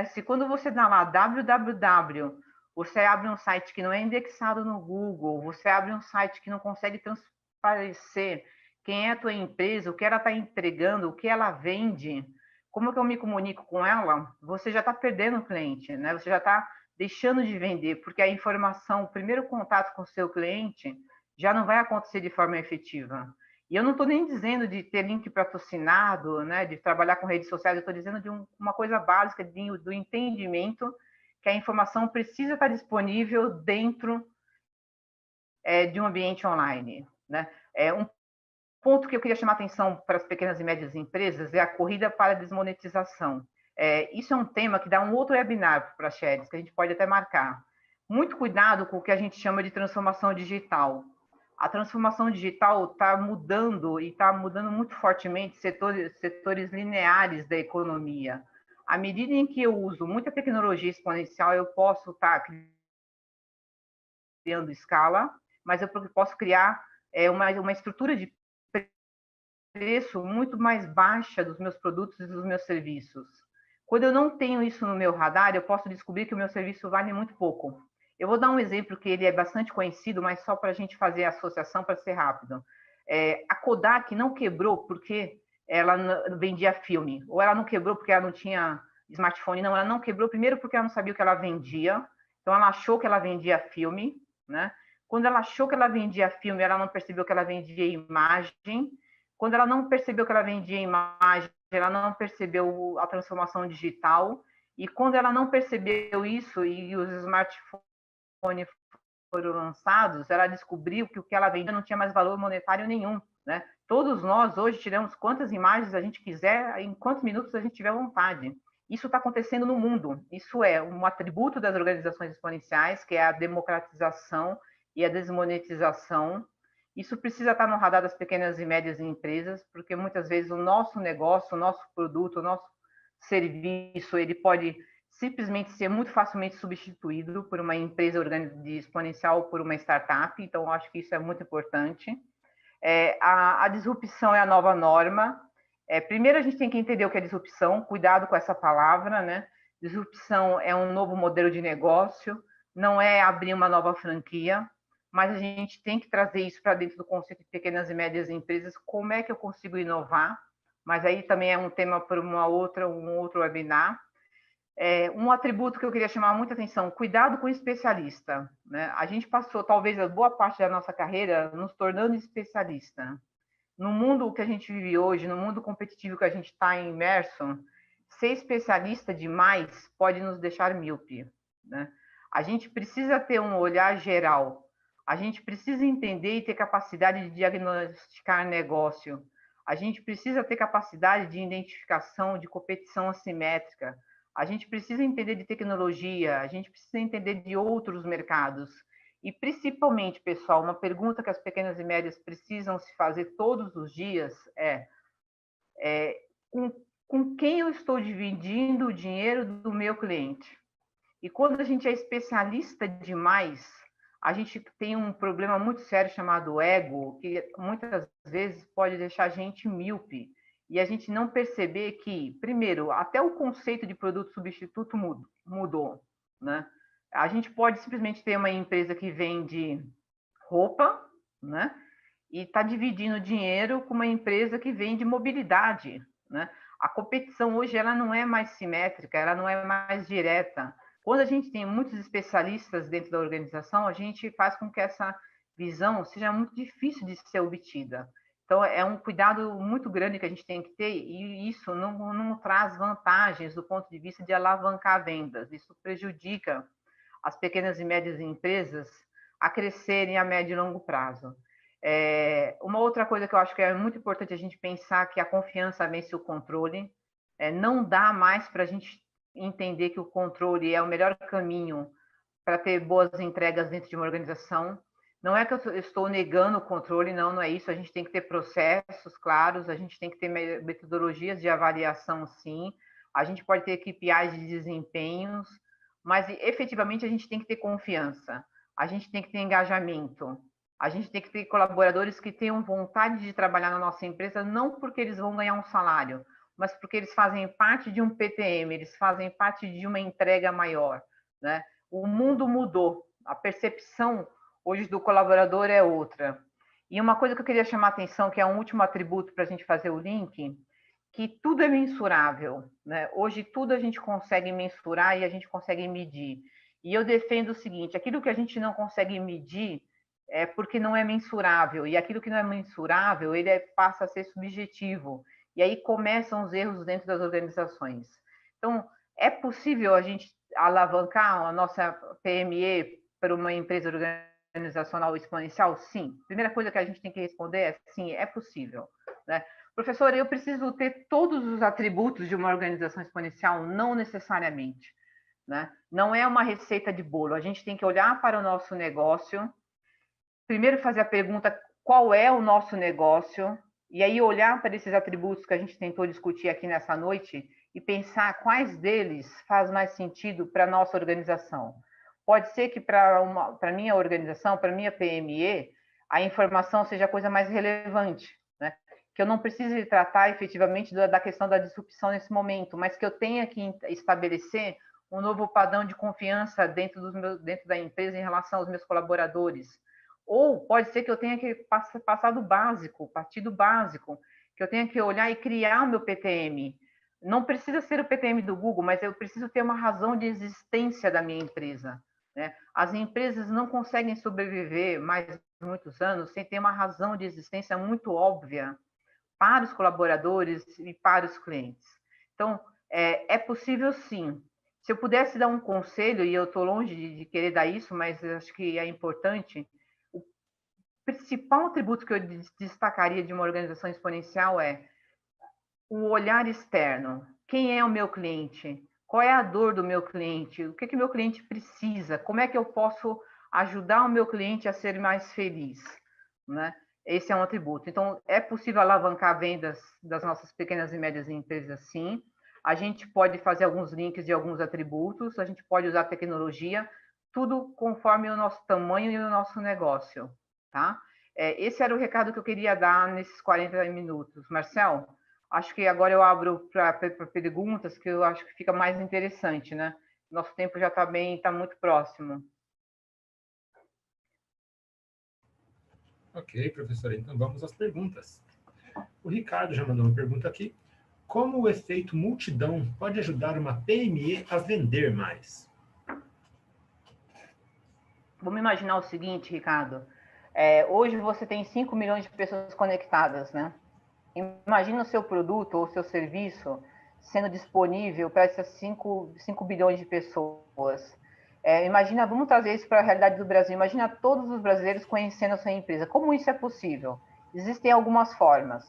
Se quando você dá lá www, você abre um site que não é indexado no Google, você abre um site que não consegue transparecer quem é a tua empresa, o que ela está entregando, o que ela vende, como que eu me comunico com ela, você já está perdendo o cliente, né? Você já está deixando de vender, porque a informação, o primeiro contato com o seu cliente, já não vai acontecer de forma efetiva. E eu não estou nem dizendo de ter link patrocinado, né, de trabalhar com redes sociais, eu estou dizendo de uma coisa básica do entendimento que a informação precisa estar disponível dentro de um ambiente online. Né? Um ponto que eu queria chamar a atenção para as pequenas e médias empresas é a corrida para a desmonetização. Isso é um tema que dá um outro webinar para a Sherry, que a gente pode até marcar. Muito cuidado com o que a gente chama de transformação digital. A transformação digital está mudando e está mudando muito fortemente setores lineares da economia. À medida em que eu uso muita tecnologia exponencial, eu posso estar criando escala, mas eu posso criar uma estrutura de preço muito mais baixa dos meus produtos e dos meus serviços. Quando eu não tenho isso no meu radar, eu posso descobrir que o meu serviço vale muito pouco. Eu vou dar um exemplo que ele é bastante conhecido, mas só para a gente fazer a associação para ser rápido. A Kodak não quebrou porque ela vendia filme, ou ela não quebrou porque ela não tinha smartphone, não, ela não quebrou primeiro porque ela não sabia o que ela vendia, então ela achou que ela vendia filme, né? Quando ela achou que ela vendia filme, ela não percebeu que ela vendia imagem. Quando ela não percebeu que ela vendia imagem, ela não percebeu a transformação digital. E quando ela não percebeu isso e os smartphones foram lançados, ela descobriu que o que ela vendia não tinha mais valor monetário nenhum. Né? Todos nós hoje tiramos quantas imagens a gente quiser, em quantos minutos a gente tiver vontade. Isso está acontecendo no mundo. Isso é um atributo das organizações exponenciais, que é a democratização e a desmonetização. Isso precisa estar no radar das pequenas e médias empresas, porque muitas vezes o nosso negócio, o nosso produto, o nosso serviço, ele pode simplesmente ser muito facilmente substituído por uma empresa de exponencial, por uma startup. Então, eu acho que isso é muito importante. A disrupção é a nova norma. Primeiro, a gente tem que entender o que é disrupção, cuidado com essa palavra, né? Disrupção é um novo modelo de negócio, não é abrir uma nova franquia, mas a gente tem que trazer isso para dentro do conceito de pequenas e médias empresas. Como é que eu consigo inovar? Mas aí também é um tema para um outro webinar. Um atributo que eu queria chamar muita atenção, cuidado com o especialista. Né? A gente passou, talvez, a boa parte da nossa carreira nos tornando especialista. No mundo que a gente vive hoje, no mundo competitivo que a gente está imerso, ser especialista demais pode nos deixar míope. Né? A gente precisa ter um olhar geral. A gente precisa entender e ter capacidade de diagnosticar negócio. A gente precisa ter capacidade de identificação, de competição assimétrica. A gente precisa entender de tecnologia, a gente precisa entender de outros mercados. E, principalmente, pessoal, uma pergunta que as pequenas e médias precisam se fazer todos os dias com quem eu estou dividindo o dinheiro do meu cliente? E quando a gente é especialista demais, a gente tem um problema muito sério chamado ego, que muitas vezes pode deixar a gente míope. E a gente não perceber que, primeiro, até o conceito de produto substituto mudou. Né? A gente pode simplesmente ter uma empresa que vende roupa, né? E está dividindo dinheiro com uma empresa que vende mobilidade. Né? A competição hoje ela não é mais simétrica, ela não é mais direta. Quando a gente tem muitos especialistas dentro da organização, a gente faz com que essa visão seja muito difícil de ser obtida. Então, é um cuidado muito grande que a gente tem que ter, e isso não traz vantagens do ponto de vista de alavancar vendas. Isso prejudica as pequenas e médias empresas a crescerem a médio e longo prazo. Uma outra coisa que eu acho que é muito importante a gente pensar que a confiança vence o controle. Não dá mais para a gente entender que o controle é o melhor caminho para ter boas entregas dentro de uma organização. Não é que eu estou negando o controle, não é isso. A gente tem que ter processos claros, a gente tem que ter metodologias de avaliação, sim. A gente pode ter KPIs de desempenhos, mas efetivamente a gente tem que ter confiança, a gente tem que ter engajamento, a gente tem que ter colaboradores que tenham vontade de trabalhar na nossa empresa, não porque eles vão ganhar um salário, mas porque eles fazem parte de um PTM, eles fazem parte de uma entrega maior. Né? O mundo mudou, a percepção hoje do colaborador é outra. E uma coisa que eu queria chamar a atenção, que é um último atributo para a gente fazer o link, que tudo é mensurável. Né? Hoje tudo a gente consegue mensurar e a gente consegue medir. E eu defendo o seguinte, aquilo que a gente não consegue medir, porque não é mensurável, e aquilo que não é mensurável, passa a ser subjetivo, e aí começam os erros dentro das organizações. Então, é possível a gente alavancar a nossa PME para uma empresa organizacional exponencial? Sim. Primeira coisa que a gente tem que responder é sim, é possível, né? Professor, eu preciso ter todos os atributos de uma organização exponencial? Não necessariamente, né? Não é uma receita de bolo. A gente tem que olhar para o nosso negócio, primeiro fazer a pergunta qual é o nosso negócio, e aí olhar para esses atributos que a gente tentou discutir aqui nessa noite e pensar quais deles faz mais sentido para a nossa organização. Pode ser que para a minha organização, para a minha PME, a informação seja a coisa mais relevante, né? Que eu não precise tratar efetivamente da questão da disrupção nesse momento, mas que eu tenha que estabelecer um novo padrão de confiança dentro da empresa em relação aos meus colaboradores. Ou pode ser que eu tenha que passar do básico, partir do básico, que eu tenha que olhar e criar o meu PTM. Não precisa ser o PTM do Google, mas eu preciso ter uma razão de existência da minha empresa, né? As empresas não conseguem sobreviver mais muitos anos sem ter uma razão de existência muito óbvia para os colaboradores e para os clientes. Então, é possível sim. Se eu pudesse dar um conselho, e eu estou longe de querer dar isso, mas acho que é importante, o principal atributo que eu destacaria de uma organização exponencial é o olhar externo. Quem é o meu cliente? Qual é a dor do meu cliente? O que o meu cliente precisa? Como é que eu posso ajudar o meu cliente a ser mais feliz, né? Esse é um atributo. Então, é possível alavancar vendas das nossas pequenas e médias empresas, sim. A gente pode fazer alguns links de alguns atributos, a gente pode usar tecnologia, tudo conforme o nosso tamanho e o nosso negócio, tá? Esse era o recado que eu queria dar nesses 40 minutos. Marcel, acho que agora eu abro para perguntas, que eu acho que fica mais interessante, né? Nosso tempo já está muito próximo. Ok, professora, então vamos às perguntas. O Ricardo já mandou uma pergunta aqui. Como o efeito multidão pode ajudar uma PME a vender mais? Vamos imaginar o seguinte, Ricardo. Hoje você tem 5 milhões de pessoas conectadas, né? Imagina o seu produto ou o seu serviço sendo disponível para essas 5 bilhões de pessoas. Imagina, vamos trazer isso para a realidade do Brasil. Imagina todos os brasileiros conhecendo a sua empresa. Como isso é possível? Existem algumas formas,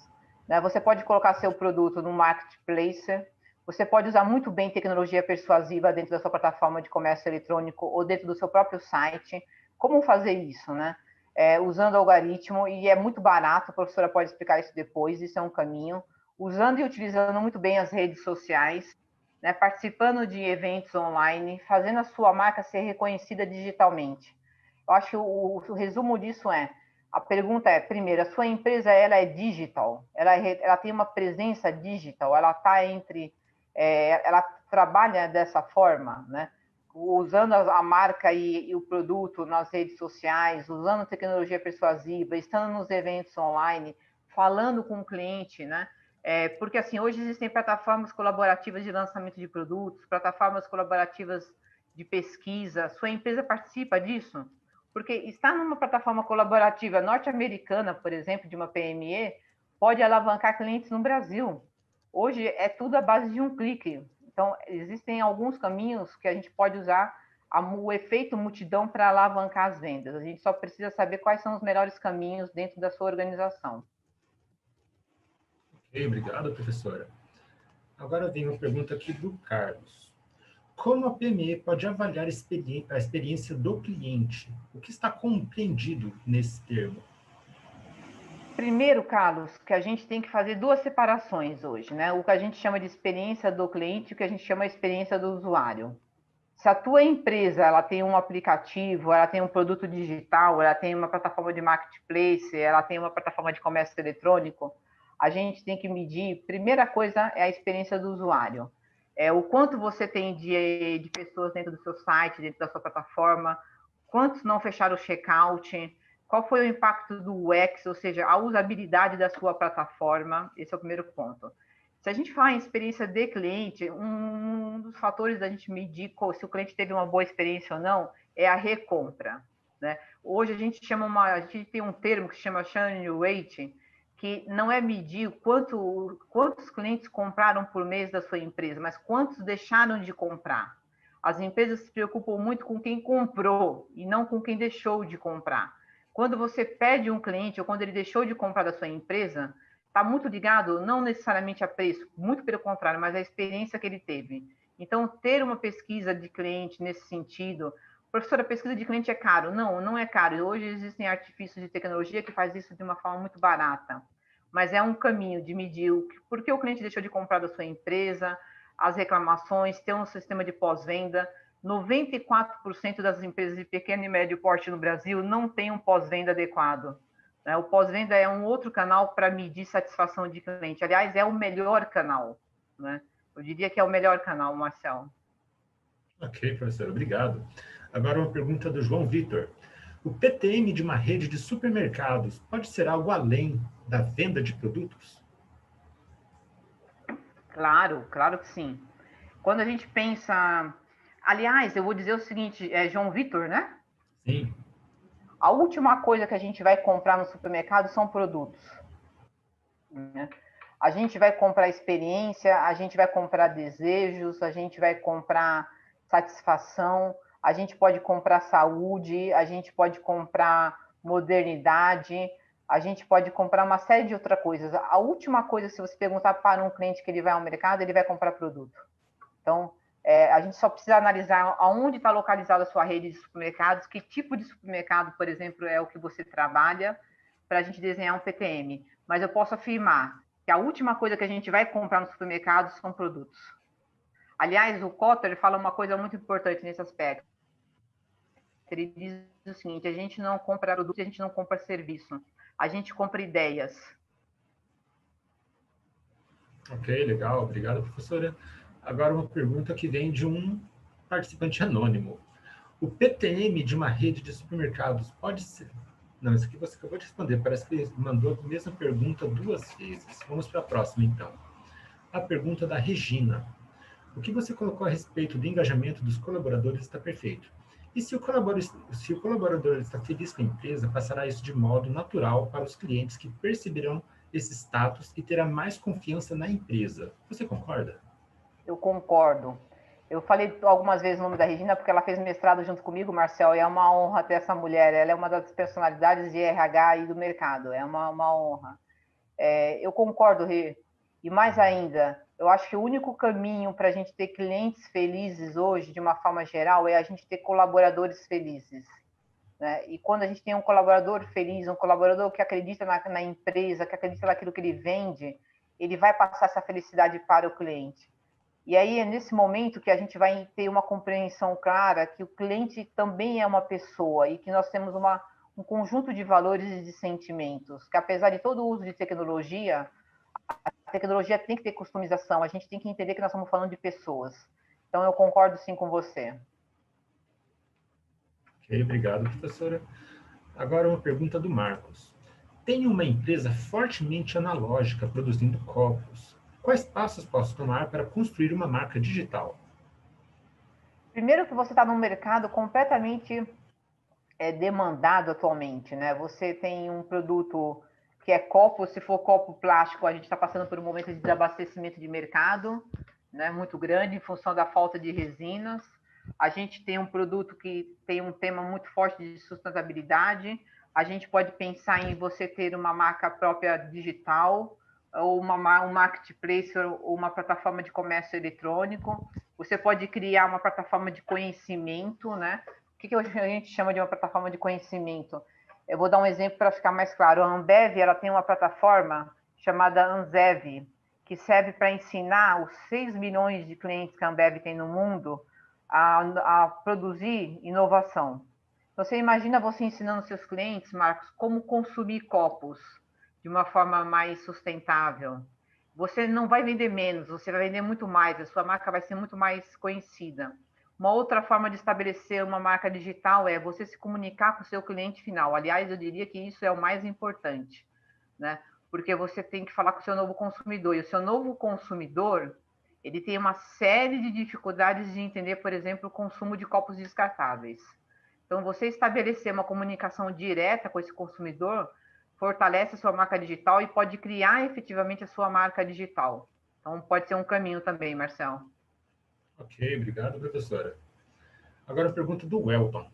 né? Você pode colocar seu produto no marketplace, você pode usar muito bem tecnologia persuasiva dentro da sua plataforma de comércio eletrônico ou dentro do seu próprio site. Como fazer isso, né? Usando algoritmo, e é muito barato, a professora pode explicar isso depois, isso é um caminho. Usando e utilizando muito bem as redes sociais, né, participando de eventos online, fazendo a sua marca ser reconhecida digitalmente. Eu acho que o resumo disso a pergunta primeiro, a sua empresa ela é digital, ela tem uma presença digital, ela está ela trabalha dessa forma, né? Usando a marca e o produto nas redes sociais, usando tecnologia persuasiva, estando nos eventos online, falando com o cliente, né? Porque assim, hoje existem plataformas colaborativas de lançamento de produtos, plataformas colaborativas de pesquisa. Sua empresa participa disso? Porque estar numa plataforma colaborativa norte-americana, por exemplo, de uma PME, pode alavancar clientes no Brasil. Hoje é tudo à base de um clique. Então, existem alguns caminhos que a gente pode usar o efeito multidão para alavancar as vendas. A gente só precisa saber quais são os melhores caminhos dentro da sua organização. Ok, obrigado, professora. Agora vem uma pergunta aqui do Carlos. Como a PME pode avaliar a experiência do cliente? O que está compreendido nesse termo? Primeiro, Carlos, que a gente tem que fazer duas separações hoje, né? O que a gente chama de experiência do cliente e o que a gente chama de experiência do usuário. Se a tua empresa ela tem um aplicativo, ela tem um produto digital, ela tem uma plataforma de marketplace, ela tem uma plataforma de comércio eletrônico, a gente tem que medir. Primeira coisa é a experiência do usuário. O quanto você tem de pessoas dentro do seu site, dentro da sua plataforma, quantos não fecharam o checkout, qual foi o impacto do UX, ou seja, a usabilidade da sua plataforma. Esse é o primeiro ponto. Se a gente falar em experiência de cliente, um dos fatores da gente medir se o cliente teve uma boa experiência ou não é a recompra, né? Hoje a gente tem um termo que se chama churn rate, que não é medir quantos clientes compraram por mês da sua empresa, mas quantos deixaram de comprar. As empresas se preocupam muito com quem comprou e não com quem deixou de comprar. Quando você perde um cliente ou quando ele deixou de comprar da sua empresa, está muito ligado não necessariamente a preço, muito pelo contrário, mas a experiência que ele teve. Então, ter uma pesquisa de cliente nesse sentido, professora, pesquisa de cliente é caro? Não, não é caro. Hoje existem artifícios de tecnologia que faz isso de uma forma muito barata. Mas é um caminho de medir por que o cliente deixou de comprar da sua empresa, as reclamações, ter um sistema de pós-venda. 94% das empresas de pequeno e médio porte no Brasil não tem um pós-venda adequado. O pós-venda é um outro canal para medir satisfação de cliente. Aliás, é o melhor canal. Né? Eu diria que é o melhor canal, Marcelo. Ok, professor, obrigado. Agora uma pergunta do João Vitor. O PTM de uma rede de supermercados pode ser algo além da venda de produtos? Claro, claro que sim. Quando a gente pensa... Aliás, eu vou dizer o seguinte, João Vitor, né? Sim. A última coisa que a gente vai comprar no supermercado são produtos. Né? A gente vai comprar experiência, a gente vai comprar desejos, a gente vai comprar satisfação, a gente pode comprar saúde, a gente pode comprar modernidade, a gente pode comprar uma série de outras coisas. A última coisa, se você perguntar para um cliente que ele vai ao mercado, ele vai comprar produto. Então, a gente só precisa analisar aonde está localizada a sua rede de supermercados, que tipo de supermercado, por exemplo, é o que você trabalha, para a gente desenhar um PTM. Mas eu posso afirmar que a última coisa que a gente vai comprar no supermercado são produtos. Aliás, o Kotler fala uma coisa muito importante nesse aspecto. Ele diz o seguinte: a gente não compra produto, a gente não compra serviço, a gente compra ideias. Ok, legal, obrigado, professora. Agora uma pergunta que vem de um participante anônimo. O PTM de uma rede de supermercados pode ser... Não, isso aqui você acabou de responder, parece que ele mandou a mesma pergunta duas vezes. Vamos para a próxima, então. A pergunta da Regina. O que você colocou a respeito do engajamento dos colaboradores está perfeito. E se o colaborador está feliz com a empresa, passará isso de modo natural para os clientes que perceberão esse status e terá mais confiança na empresa. Você concorda? Eu concordo. Eu falei algumas vezes o nome da Regina porque ela fez mestrado junto comigo, Marcel, e é uma honra ter essa mulher. Ela é uma das personalidades de RH e do mercado. É uma honra. Eu concordo, Rê. E mais ainda, eu acho que o único caminho para a gente ter clientes felizes hoje, de uma forma geral, é a gente ter colaboradores felizes. Né? E quando a gente tem um colaborador feliz, um colaborador que acredita na empresa, que acredita naquilo que ele vende, ele vai passar essa felicidade para o cliente. E aí é nesse momento que a gente vai ter uma compreensão clara que o cliente também é uma pessoa e que nós temos um conjunto de valores e de sentimentos, que apesar de todo o uso de tecnologia, a tecnologia tem que ter customização, a gente tem que entender que nós estamos falando de pessoas. Então eu concordo sim com você. Ok, obrigado, professora. Agora uma pergunta do Marcos. Tenho uma empresa fortemente analógica produzindo copos. Quais passos posso tomar para construir uma marca digital? Primeiro que você está num mercado completamente demandado atualmente, né? Você tem um produto que é copo, se for copo plástico, a gente está passando por um momento de desabastecimento de mercado, né? Muito grande em função da falta de resinas. A gente tem um produto que tem um tema muito forte de sustentabilidade. A gente pode pensar em você ter uma marca própria digital, ou um marketplace, ou uma plataforma de comércio eletrônico. Você pode criar uma plataforma de conhecimento, né? O que a gente chama de uma plataforma de conhecimento? Eu vou dar um exemplo para ficar mais claro. A Ambev, ela tem uma plataforma chamada Anzev, que serve para ensinar os 6 milhões de clientes que a Ambev tem no mundo a produzir inovação. Então, você imagina você ensinando seus clientes, Marcos, como consumir copos de uma forma mais sustentável. Você não vai vender menos, você vai vender muito mais, a sua marca vai ser muito mais conhecida. Uma outra forma de estabelecer uma marca digital é você se comunicar com o seu cliente final. Aliás, eu diria que isso é o mais importante, né? Porque você tem que falar com o seu novo consumidor. E o seu novo consumidor, ele tem uma série de dificuldades de entender, por exemplo, o consumo de copos descartáveis. Então, você estabelecer uma comunicação direta com esse consumidor fortalece a sua marca digital e pode criar efetivamente a sua marca digital. Então, pode ser um caminho também, Marcel. Ok, obrigado, professora. Agora a pergunta do Welton.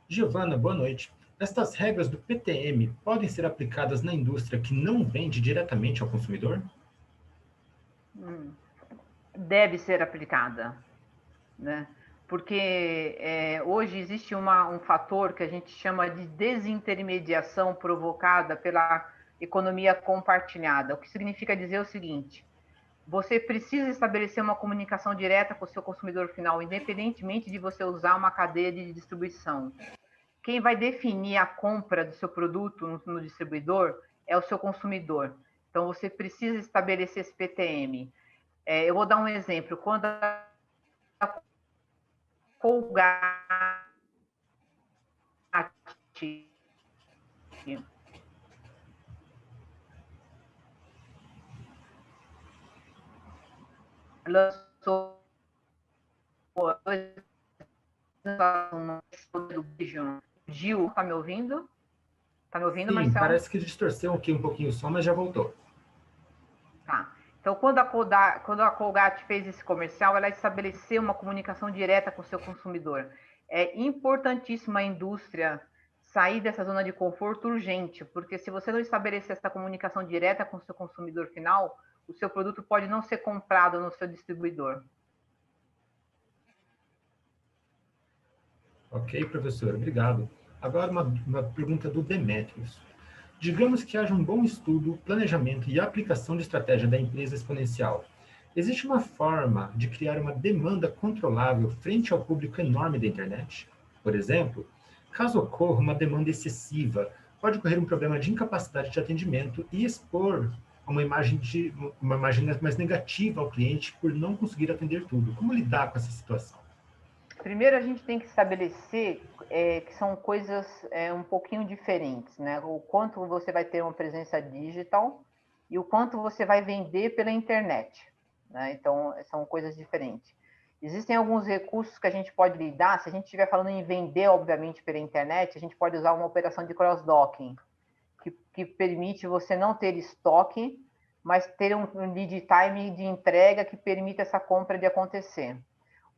Giovana, boa noite. Estas regras do PTM podem ser aplicadas na indústria que não vende diretamente ao consumidor? Deve ser aplicada, né? Porque hoje existe um fator que a gente chama de desintermediação provocada pela economia compartilhada, o que significa dizer o seguinte: você precisa estabelecer uma comunicação direta com o seu consumidor final, independentemente de você usar uma cadeia de distribuição. Quem vai definir a compra do seu produto no distribuidor é o seu consumidor. Então, você precisa estabelecer esse PTM. Eu vou dar um exemplo. Quando a Colgate lançou Gil, tá me ouvindo? Tá me ouvindo, Sim, Marcel? parece que distorceu aqui um pouquinho o som, mas já voltou. Tá. Então, quando a Colgate fez esse comercial, ela estabeleceu uma comunicação direta com o seu consumidor. É importantíssima a indústria sair dessa zona de conforto urgente, porque se você não estabelecer essa comunicação direta com o seu consumidor final, o seu produto pode não ser comprado no seu distribuidor. Ok, professor, obrigado. Agora uma pergunta do Demetrios. Digamos que haja um bom estudo, planejamento e aplicação de estratégia da empresa exponencial. Existe uma forma de criar uma demanda controlável frente ao público enorme da internet? Por exemplo, caso ocorra uma demanda excessiva, pode ocorrer um problema de incapacidade de atendimento e expor uma imagem mais negativa ao cliente por não conseguir atender tudo. Como lidar com essa situação? Primeiro, a gente tem que estabelecer que são coisas um pouquinho diferentes, né? O quanto você vai ter uma presença digital e o quanto você vai vender pela internet, né? Então, são coisas diferentes. Existem alguns recursos que a gente pode lidar. Se a gente estiver falando em vender, obviamente, pela internet, a gente pode usar uma operação de cross-docking, que permite você não ter estoque, mas ter um lead time de entrega que permita essa compra de acontecer.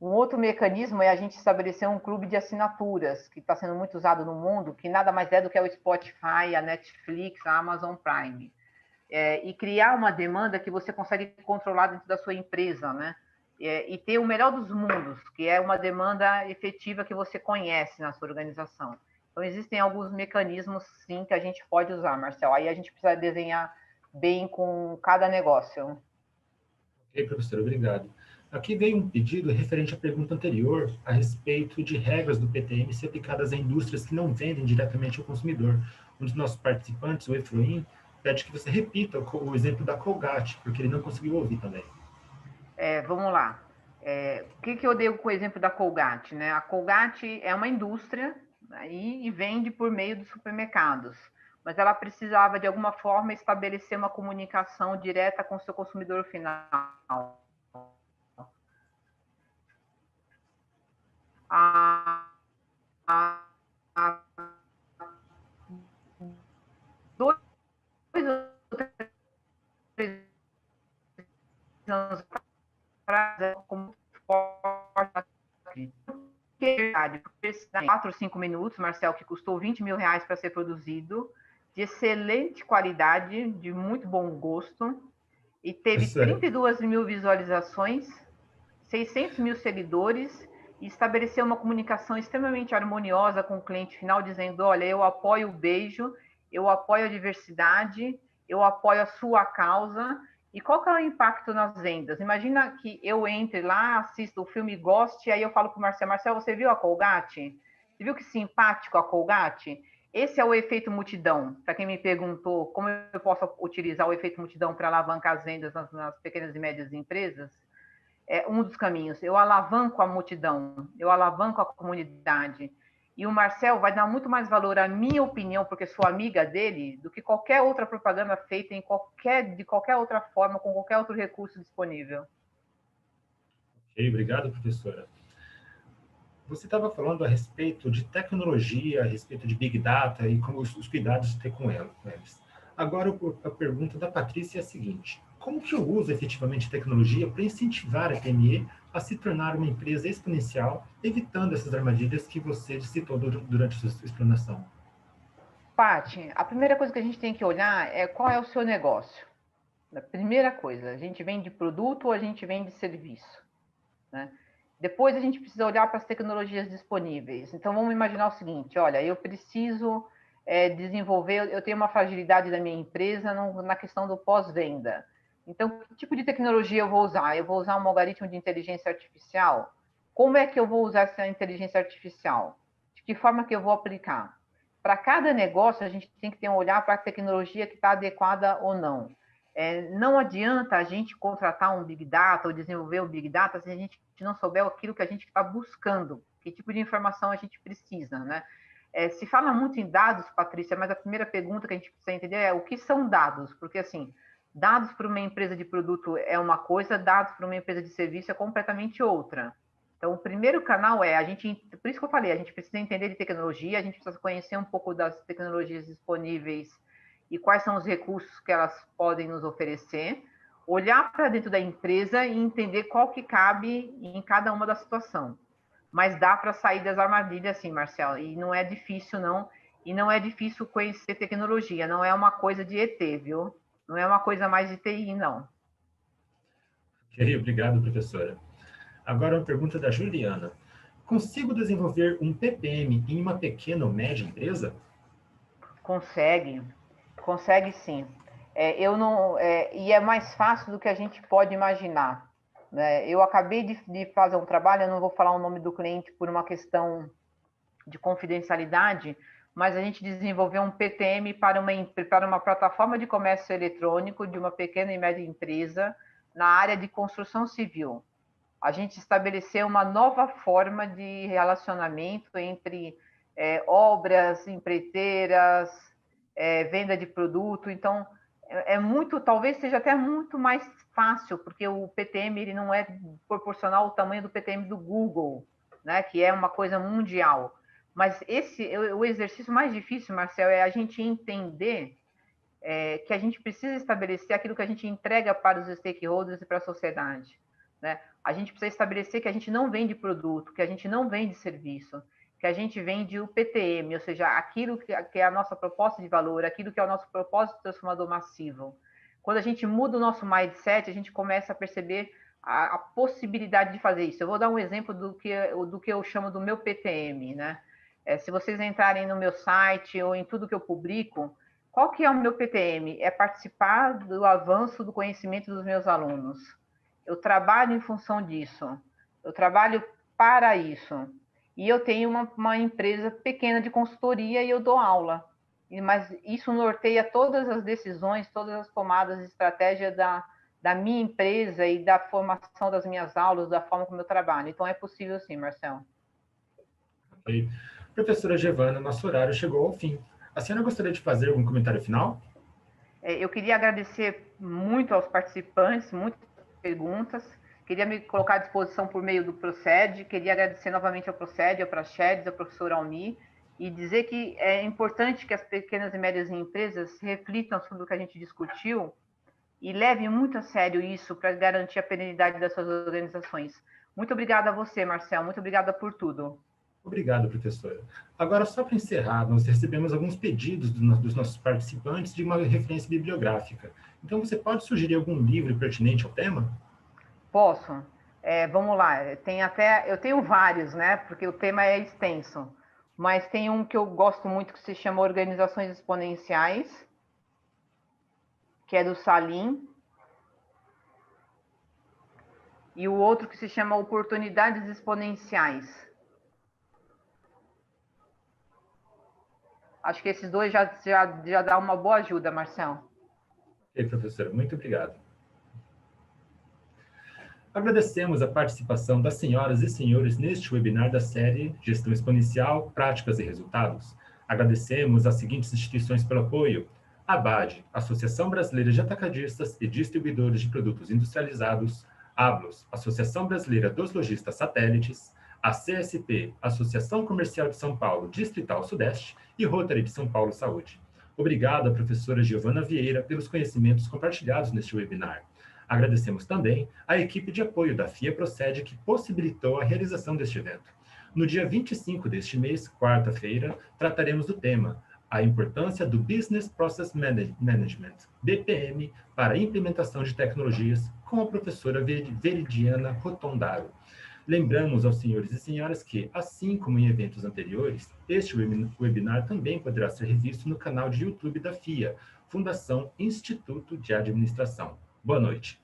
Um outro mecanismo é a gente estabelecer um clube de assinaturas, que está sendo muito usado no mundo, que nada mais é do que o Spotify, a Netflix, a Amazon Prime. E criar uma demanda que você consegue controlar dentro da sua empresa, né? E ter o melhor dos mundos, que é uma demanda efetiva que você conhece na sua organização. Então, existem alguns mecanismos, sim, que a gente pode usar, Marcel. Aí a gente precisa desenhar bem com cada negócio. Ok, professor, obrigado. Aqui veio um pedido referente à pergunta anterior a respeito de regras do PTM ser aplicadas a indústrias que não vendem diretamente ao consumidor. Um dos nossos participantes, o Efroim, pede que você repita o exemplo da Colgate, porque ele não conseguiu ouvir também. Vamos lá. O que eu dei com o exemplo da Colgate, né? A Colgate é uma indústria, né, e vende por meio dos supermercados, mas ela precisava, de alguma forma, estabelecer uma comunicação direta com o seu consumidor final. A, a, a dois ou três anos atrás, como forte, 4 ou 5 minutos, Marcel, que custou 20 mil reais para ser produzido, de excelente qualidade, de muito bom gosto, e teve Professora, 32 mil visualizações, 600 mil seguidores, e estabeleceu uma comunicação extremamente harmoniosa com o cliente final, dizendo: olha, eu apoio o beijo, eu apoio a diversidade, eu apoio a sua causa. E qual que é o impacto nas vendas? Imagina que eu entre lá, assisto o filme, goste, e aí eu falo para o Marcel: Marcel, você viu a Colgate? Você viu que simpático a Colgate? Esse é o efeito multidão. Para quem me perguntou como eu posso utilizar o efeito multidão para alavancar as vendas nas pequenas e médias empresas, um dos caminhos. Eu alavanco a multidão, eu alavanco a comunidade. E o Marcel vai dar muito mais valor à minha opinião, porque sou amiga dele, do que qualquer outra propaganda feita de qualquer outra forma, com qualquer outro recurso disponível. ok, obrigado, professora. Você estava falando a respeito de tecnologia, a respeito de Big Data e como os cuidados de ter com eles. Agora, a pergunta da Patrícia é a seguinte: como que eu uso efetivamente tecnologia para incentivar a PME a se tornar uma empresa exponencial, evitando essas armadilhas que você citou durante a sua explanação? Paty, a primeira coisa que a gente tem que olhar é qual é o seu negócio. A primeira coisa, a gente vende produto ou a gente vende serviço, né? Depois a gente precisa olhar para as tecnologias disponíveis. Então vamos imaginar o seguinte: olha, eu preciso desenvolver, eu tenho uma fragilidade da minha empresa na questão do pós-venda. Então, que tipo de tecnologia eu vou usar? Eu vou usar um algoritmo de inteligência artificial? Como é que eu vou usar essa inteligência artificial? De que forma que eu vou aplicar? Para cada negócio, a gente tem que ter um olhar para a tecnologia que está adequada ou não. Não adianta a gente contratar um Big Data ou desenvolver um Big Data se a gente não souber aquilo que a gente está buscando, que tipo de informação a gente precisa, né? Se fala muito em dados, Patrícia, mas a primeira pergunta que a gente precisa entender é o que são dados, porque assim, dados para uma empresa de produto é uma coisa, dados para uma empresa de serviço é completamente outra. Então, o primeiro canal é a gente, por isso que eu falei, a gente precisa entender de tecnologia, a gente precisa conhecer um pouco das tecnologias disponíveis e quais são os recursos que elas podem nos oferecer, olhar para dentro da empresa e entender qual que cabe em cada uma da situação. Mas dá para sair das armadilhas, sim, Marcelo, e não é difícil, não. E não é difícil conhecer tecnologia, não é uma coisa de ET, viu? Não é uma coisa mais de TI, não. Ok, obrigado, professora. Agora uma pergunta da Juliana. Consigo desenvolver um PPM em uma pequena ou média empresa? Consegue, consegue sim. Eu não, e é mais fácil do que a gente pode imaginar, né? Eu acabei de fazer um trabalho, eu não vou falar o nome do cliente por uma questão de confidencialidade, mas a gente desenvolveu um PTM para uma plataforma de comércio eletrônico de uma pequena e média empresa na área de construção civil. A gente estabeleceu uma nova forma de relacionamento entre obras, empreiteiras, venda de produto. Então, muito, talvez seja até muito mais fácil, porque o PTM ele não é proporcional ao tamanho do PTM do Google, né, que é uma coisa mundial. Mas o exercício mais difícil, Marcel, é a gente entender que a gente precisa estabelecer aquilo que a gente entrega para os stakeholders e para a sociedade, né? A gente precisa estabelecer que a gente não vende produto, que a gente não vende serviço, que a gente vende o PTM, ou seja, aquilo que é a nossa proposta de valor, aquilo que é o nosso propósito transformador massivo. Quando a gente muda o nosso mindset, a gente começa a perceber a possibilidade de fazer isso. Eu vou dar um exemplo do que eu chamo do meu PTM, né? Se vocês entrarem no meu site ou em tudo que eu publico, qual que é o meu PTM? É participar do avanço do conhecimento dos meus alunos. Eu trabalho em função disso. Eu trabalho para isso. E eu tenho uma empresa pequena de consultoria e eu dou aula. Mas isso norteia todas as decisões, todas as tomadas de estratégia da minha empresa e da formação das minhas aulas, da forma como eu trabalho. Então, é possível sim, Marcelo. Ok. Professora Giovana, nosso horário chegou ao fim. A senhora gostaria de fazer algum comentário final? Eu queria agradecer muito aos participantes, muitas perguntas. Queria me colocar à disposição por meio do Proced. Queria agradecer novamente ao Proced, ao Praxedes, ao professor Almi, e dizer que é importante que as pequenas e médias empresas reflitam sobre o que a gente discutiu e levem muito a sério isso para garantir a perenidade das suas organizações. Muito obrigada a você, Marcel. Muito obrigada por tudo. Obrigado, professora. Agora, só para encerrar, nós recebemos alguns pedidos dos nossos participantes de uma referência bibliográfica. Então, você pode sugerir algum livro pertinente ao tema? Posso? Vamos lá. Eu tenho vários, né? Porque o tema é extenso. Mas tem um que eu gosto muito que se chama Organizações Exponenciais, que é do Salim, e o outro que se chama Oportunidades Exponenciais. Acho que esses dois já dá uma boa ajuda, Marcelo. Ok, professora, muito obrigado. Agradecemos a participação das senhoras e senhores neste webinar da série Gestão Exponencial, Práticas e Resultados. Agradecemos às seguintes instituições pelo apoio: ABAD, Associação Brasileira de Atacadistas e Distribuidores de Produtos Industrializados; ABLOS, Associação Brasileira dos Lojistas Satélites; a CSP, Associação Comercial de São Paulo, Distrital Sudeste, e Rotary de São Paulo Saúde. Obrigado à professora Giovana Vieira pelos conhecimentos compartilhados neste webinar. Agradecemos também à equipe de apoio da FIA Procede que possibilitou a realização deste evento. No dia 25 deste mês, quarta-feira, trataremos do tema a importância do Business Process Management, BPM, para a implementação de tecnologias, com a professora Veridiana Rotondaro. Lembramos aos senhores e senhoras que, assim como em eventos anteriores, este webinar também poderá ser revisto no canal de YouTube da FIA, Fundação Instituto de Administração. Boa noite.